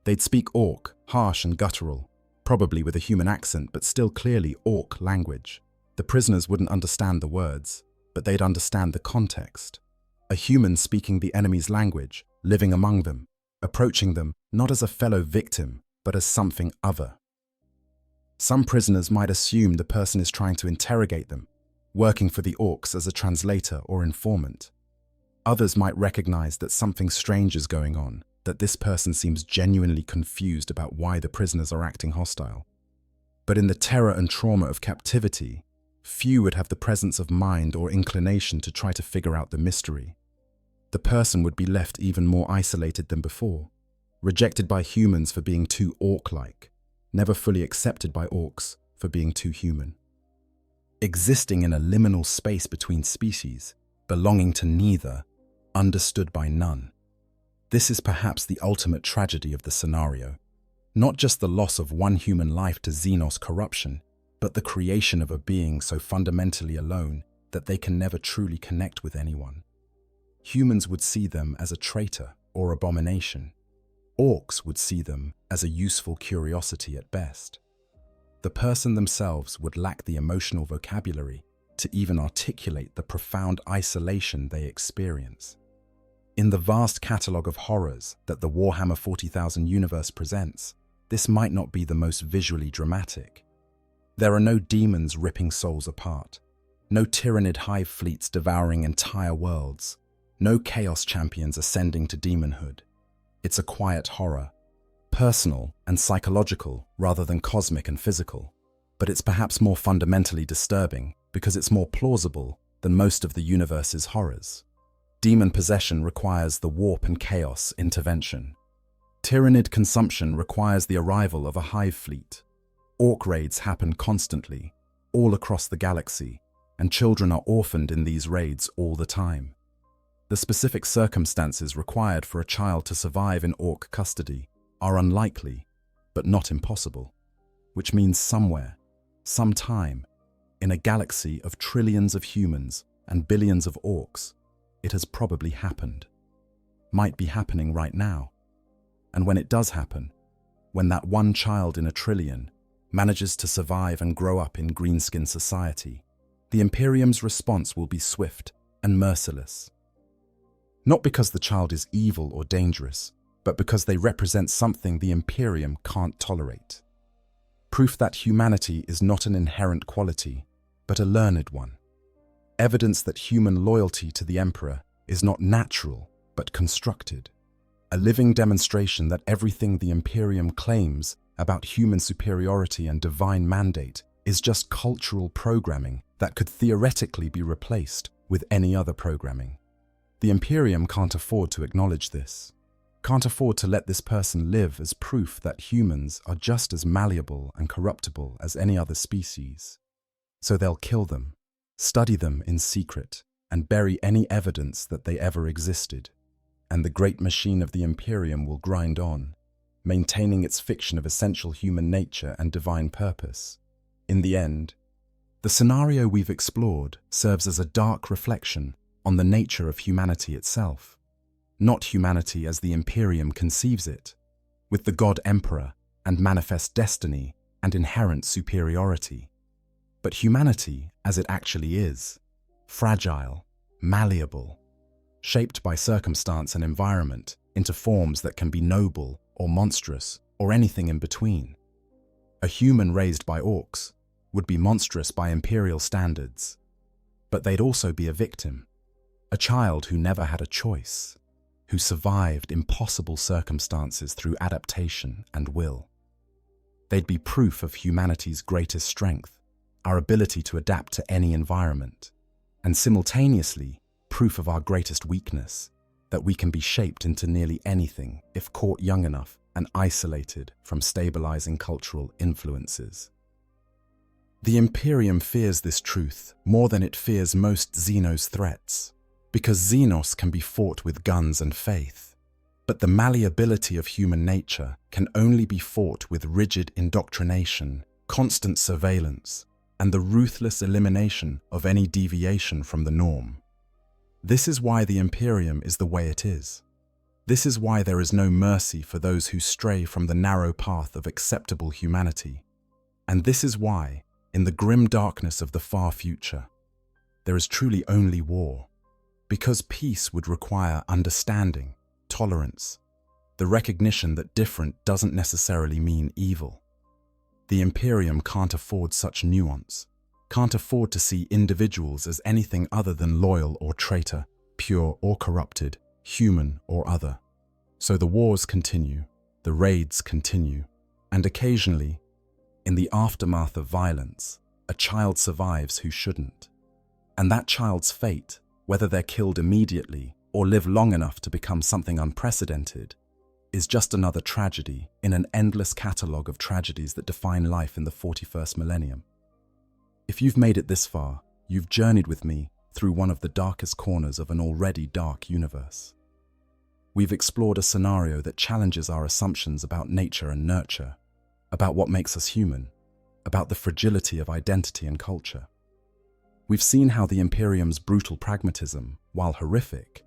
They'd speak orc, harsh and guttural, probably with a human accent but still clearly orc language. The prisoners wouldn't understand the words, but they'd understand the context. A human speaking the enemy's language, living among them, approaching them not as a fellow victim, but as something other. Some prisoners might assume the person is trying to interrogate them, working for the orcs as a translator or informant. Others might recognize that something strange is going on, that this person seems genuinely confused about why the prisoners are acting hostile. But in the terror and trauma of captivity, few would have the presence of mind or inclination to try to figure out the mystery. The person would be left even more isolated than before, rejected by humans for being too orc-like, never fully accepted by orcs for being too human. Existing in a liminal space between species, belonging to neither, understood by none. This is perhaps the ultimate tragedy of the scenario. Not just the loss of one human life to Xenos corruption, but the creation of a being so fundamentally alone that they can never truly connect with anyone. Humans would see them as a traitor or abomination. Orcs would see them as a useful curiosity at best. The person themselves would lack the emotional vocabulary to even articulate the profound isolation they experience. In the vast catalogue of horrors that the Warhammer 40,000 universe presents, this might not be the most visually dramatic. There are no demons ripping souls apart, no tyrannid hive fleets devouring entire worlds, no chaos champions ascending to demonhood. It's a quiet horror, personal and psychological rather than cosmic and physical, but it's perhaps more fundamentally disturbing because it's more plausible than most of the universe's horrors. Demon possession requires the warp and chaos intervention. Tyrannid consumption requires the arrival of a hive fleet. Ork raids happen constantly, all across the galaxy, and children are orphaned in these raids all the time. The specific circumstances required for a child to survive in Ork custody are unlikely, but not impossible, which means somewhere, sometime, in a galaxy of trillions of humans and billions of Orks, it has probably happened. Might be happening right now. And when it does happen, when that one child in a trillion manages to survive and grow up in greenskin society, the Imperium's response will be swift and merciless. Not because the child is evil or dangerous, but because they represent something the Imperium can't tolerate. Proof that humanity is not an inherent quality, but a learned one. Evidence that human loyalty to the Emperor is not natural, but constructed. A living demonstration that everything the Imperium claims about human superiority and divine mandate is just cultural programming that could theoretically be replaced with any other programming. The Imperium can't afford to acknowledge this, can't afford to let this person live as proof that humans are just as malleable and corruptible as any other species. So they'll kill them, study them in secret, and bury any evidence that they ever existed. And the great machine of the Imperium will grind on, maintaining its fiction of essential human nature and divine purpose. In the end, the scenario we've explored serves as a dark reflection on the nature of humanity itself. Not humanity as the Imperium conceives it, with the God Emperor and manifest destiny and inherent superiority, but humanity as it actually is, fragile, malleable, shaped by circumstance and environment into forms that can be noble or monstrous or anything in between. A human raised by Orks would be monstrous by Imperial standards, but they'd also be a victim, a child who never had a choice, who survived impossible circumstances through adaptation and will. They'd be proof of humanity's greatest strength, our ability to adapt to any environment, and simultaneously proof of our greatest weakness, that we can be shaped into nearly anything if caught young enough and isolated from stabilizing cultural influences. The Imperium fears this truth more than it fears most Xenos threats, because Xenos can be fought with guns and faith, but the malleability of human nature can only be fought with rigid indoctrination, constant surveillance, and the ruthless elimination of any deviation from the norm. This is why the Imperium is the way it is. This is why there is no mercy for those who stray from the narrow path of acceptable humanity. And this is why, in the grim darkness of the far future, there is truly only war. Because peace would require understanding, tolerance, the recognition that different doesn't necessarily mean evil. The Imperium can't afford such nuance, can't afford to see individuals as anything other than loyal or traitor, pure or corrupted, human or other. So the wars continue, the raids continue, and occasionally, in the aftermath of violence, a child survives who shouldn't. And that child's fate, whether they're killed immediately or live long enough to become something unprecedented, is just another tragedy in an endless catalogue of tragedies that define life in the 41st millennium. If you've made it this far, you've journeyed with me through one of the darkest corners of an already dark universe. We've explored a scenario that challenges our assumptions about nature and nurture, about what makes us human, about the fragility of identity and culture. We've seen how the Imperium's brutal pragmatism, while horrific,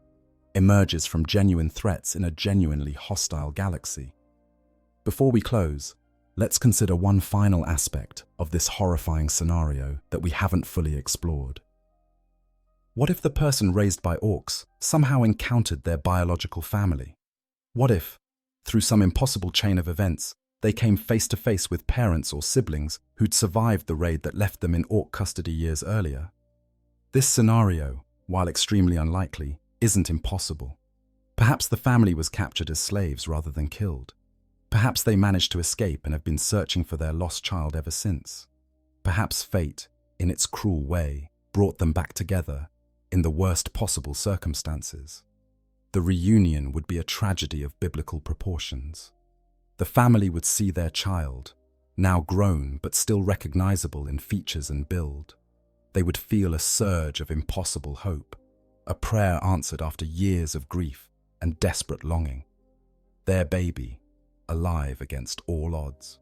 emerges from genuine threats in a genuinely hostile galaxy. Before we close, let's consider one final aspect of this horrifying scenario that we haven't fully explored. What if the person raised by Orks somehow encountered their biological family? What if, through some impossible chain of events, they came face to face with parents or siblings who'd survived the raid that left them in Ork custody years earlier? This scenario, while extremely unlikely, isn't impossible. Perhaps the family was captured as slaves rather than killed. Perhaps they managed to escape and have been searching for their lost child ever since. Perhaps fate, in its cruel way, brought them back together in the worst possible circumstances. The reunion would be a tragedy of biblical proportions. The family would see their child, now grown but still recognizable in features and build. They would feel a surge of impossible hope, a prayer answered after years of grief and desperate longing. Their baby, alive against all odds.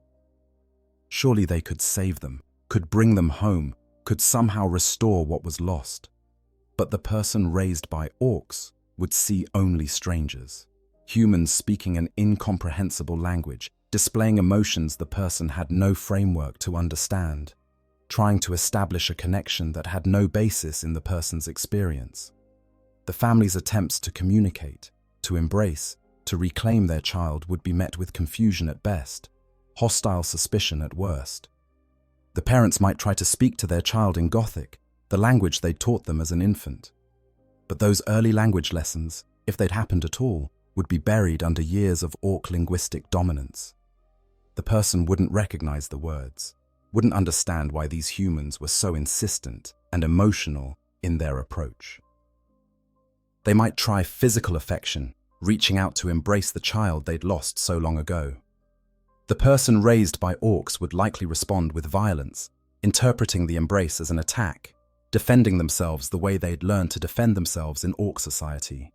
Surely they could save them, could bring them home, could somehow restore what was lost. But the person raised by orcs would see only strangers, humans speaking an incomprehensible language, displaying emotions the person had no framework to understand, trying to establish a connection that had no basis in the person's experience. The family's attempts to communicate, to embrace, to reclaim their child would be met with confusion at best, hostile suspicion at worst. The parents might try to speak to their child in Gothic, the language they'd taught them as an infant. But those early language lessons, if they'd happened at all, would be buried under years of orc linguistic dominance. The person wouldn't recognize the words, wouldn't understand why these humans were so insistent and emotional in their approach. They might try physical affection, reaching out to embrace the child they'd lost so long ago. The person raised by orcs would likely respond with violence, interpreting the embrace as an attack, defending themselves the way they'd learned to defend themselves in orc society.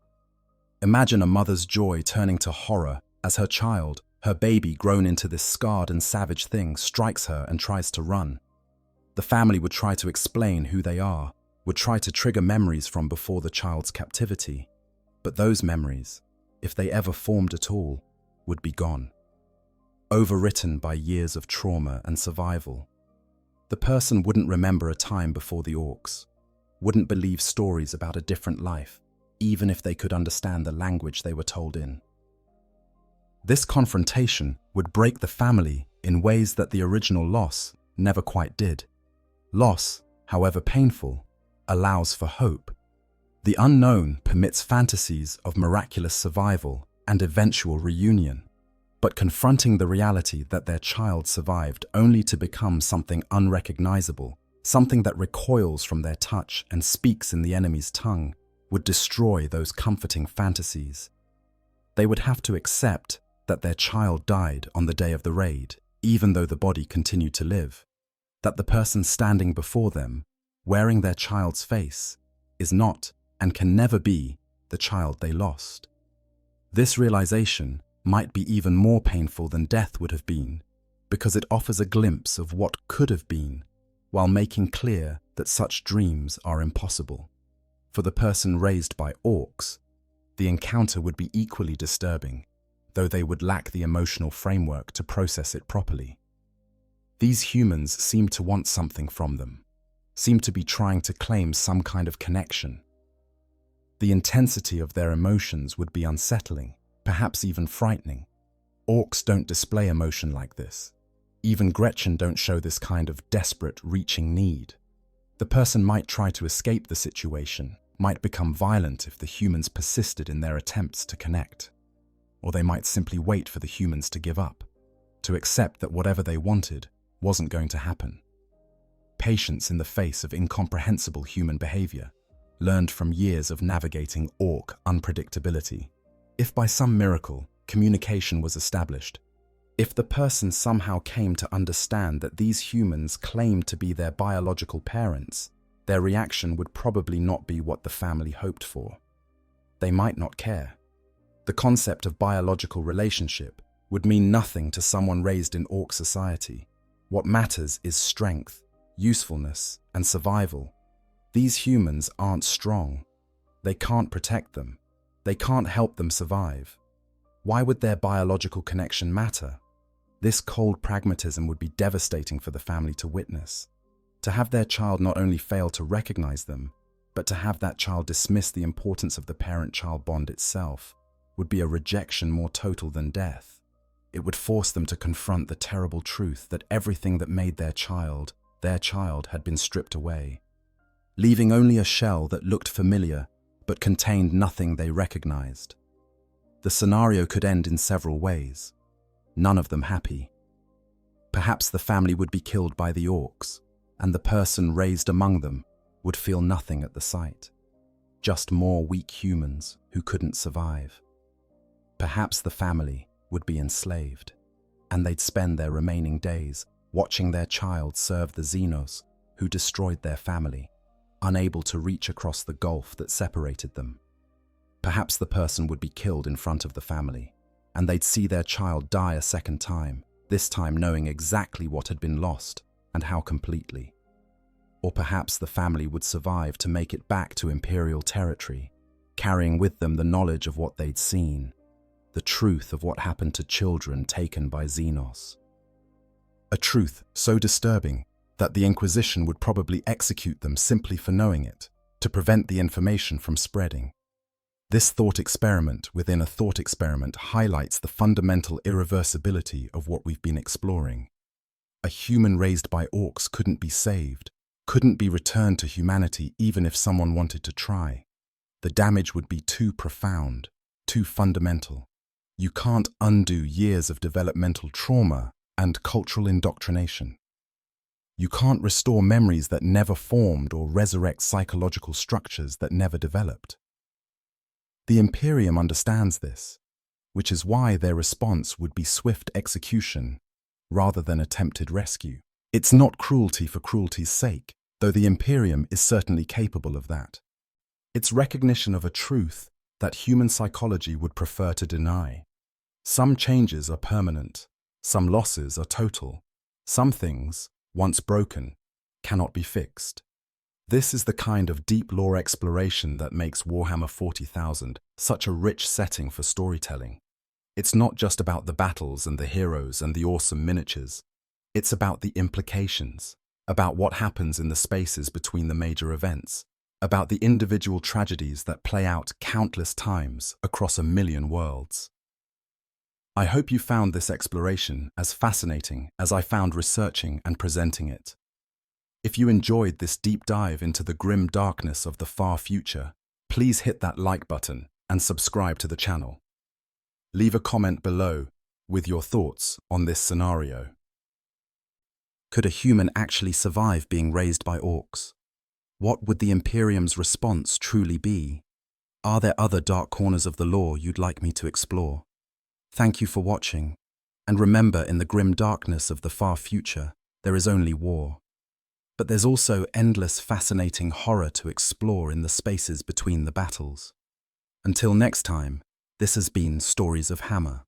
Imagine a mother's joy turning to horror as her child, her baby grown into this scarred and savage thing, strikes her and tries to run. The family would try to explain who they are, would try to trigger memories from before the child's captivity. But those memories, if they ever formed at all, would be gone. Overwritten by years of trauma and survival. The person wouldn't remember a time before the orcs, wouldn't believe stories about a different life, even if they could understand the language they were told in. This confrontation would break the family in ways that the original loss never quite did. Loss, however painful, allows for hope. The unknown permits fantasies of miraculous survival and eventual reunion. But confronting the reality that their child survived only to become something unrecognizable, something that recoils from their touch and speaks in the enemy's tongue, would destroy those comforting fantasies. They would have to accept that their child died on the day of the raid, even though the body continued to live. That the person standing before them, wearing their child's face, is not and can never be the child they lost. This realization might be even more painful than death would have been, because it offers a glimpse of what could have been, while making clear that such dreams are impossible. For the person raised by orcs, the encounter would be equally disturbing, though they would lack the emotional framework to process it properly. These humans seem to want something from them, seem to be trying to claim some kind of connection. The intensity of their emotions would be unsettling, perhaps even frightening. Orcs don't display emotion like this. Even Gretchen don't show this kind of desperate, reaching need. The person might try to escape the situation, might become violent if the humans persisted in their attempts to connect. Or they might simply wait for the humans to give up, to accept that whatever they wanted wasn't going to happen. Patience in the face of incomprehensible human behavior, learned from years of navigating orc unpredictability. If by some miracle communication was established, if the person somehow came to understand that these humans claimed to be their biological parents, their reaction would probably not be what the family hoped for. They might not care. The concept of biological relationship would mean nothing to someone raised in orc society. What matters is strength, usefulness, and survival. These humans aren't strong. They can't protect them. They can't help them survive. Why would their biological connection matter? This cold pragmatism would be devastating for the family to witness. To have their child not only fail to recognize them, but to have that child dismiss the importance of the parent-child bond itself would be a rejection more total than death. It would force them to confront the terrible truth that everything that made their child had been stripped away, leaving only a shell that looked familiar but contained nothing they recognized. The scenario could end in several ways, none of them happy. Perhaps the family would be killed by the orcs, and the person raised among them would feel nothing at the sight. just more weak humans who couldn't survive. Perhaps the family would be enslaved, and they'd spend their remaining days watching their child serve the Xenos who destroyed their family, unable to reach across the gulf that separated them. Perhaps the person would be killed in front of the family, and they'd see their child die a second time, this time knowing exactly what had been lost and how completely. Or perhaps the family would survive to make it back to Imperial territory, carrying with them the knowledge of what they'd seen, the truth of what happened to children taken by Xenos. A truth so disturbing that the Inquisition would probably execute them simply for knowing it, to prevent the information from spreading. This thought experiment within a thought experiment highlights the fundamental irreversibility of what we've been exploring. A human raised by orcs couldn't be saved, couldn't be returned to humanity even if someone wanted to try. The damage would be too profound, too fundamental. You can't undo years of developmental trauma and cultural indoctrination. You can't restore memories that never formed or resurrect psychological structures that never developed. The Imperium understands this, which is why their response would be swift execution rather than attempted rescue. It's not cruelty for cruelty's sake, though the Imperium is certainly capable of that. It's recognition of a truth that human psychology would prefer to deny. Some changes are permanent, some losses are total, some things, once broken, cannot be fixed. This is the kind of deep lore exploration that makes Warhammer 40,000 such a rich setting for storytelling. It's not just about the battles and the heroes and the awesome miniatures. It's about the implications, about what happens in the spaces between the major events, about the individual tragedies that play out countless times across 1 million worlds. I hope you found this exploration as fascinating as I found researching and presenting it. If you enjoyed this deep dive into the grim darkness of the far future, please hit that like button and subscribe to the channel. Leave a comment below with your thoughts on this scenario. Could a human actually survive being raised by orcs? What would the Imperium's response truly be? Are there other dark corners of the lore you'd like me to explore? Thank you for watching, and remember, in the grim darkness of the far future, there is only war. But there's also endless fascinating horror to explore in the spaces between the battles. Until next time, this has been Stories of Hammer.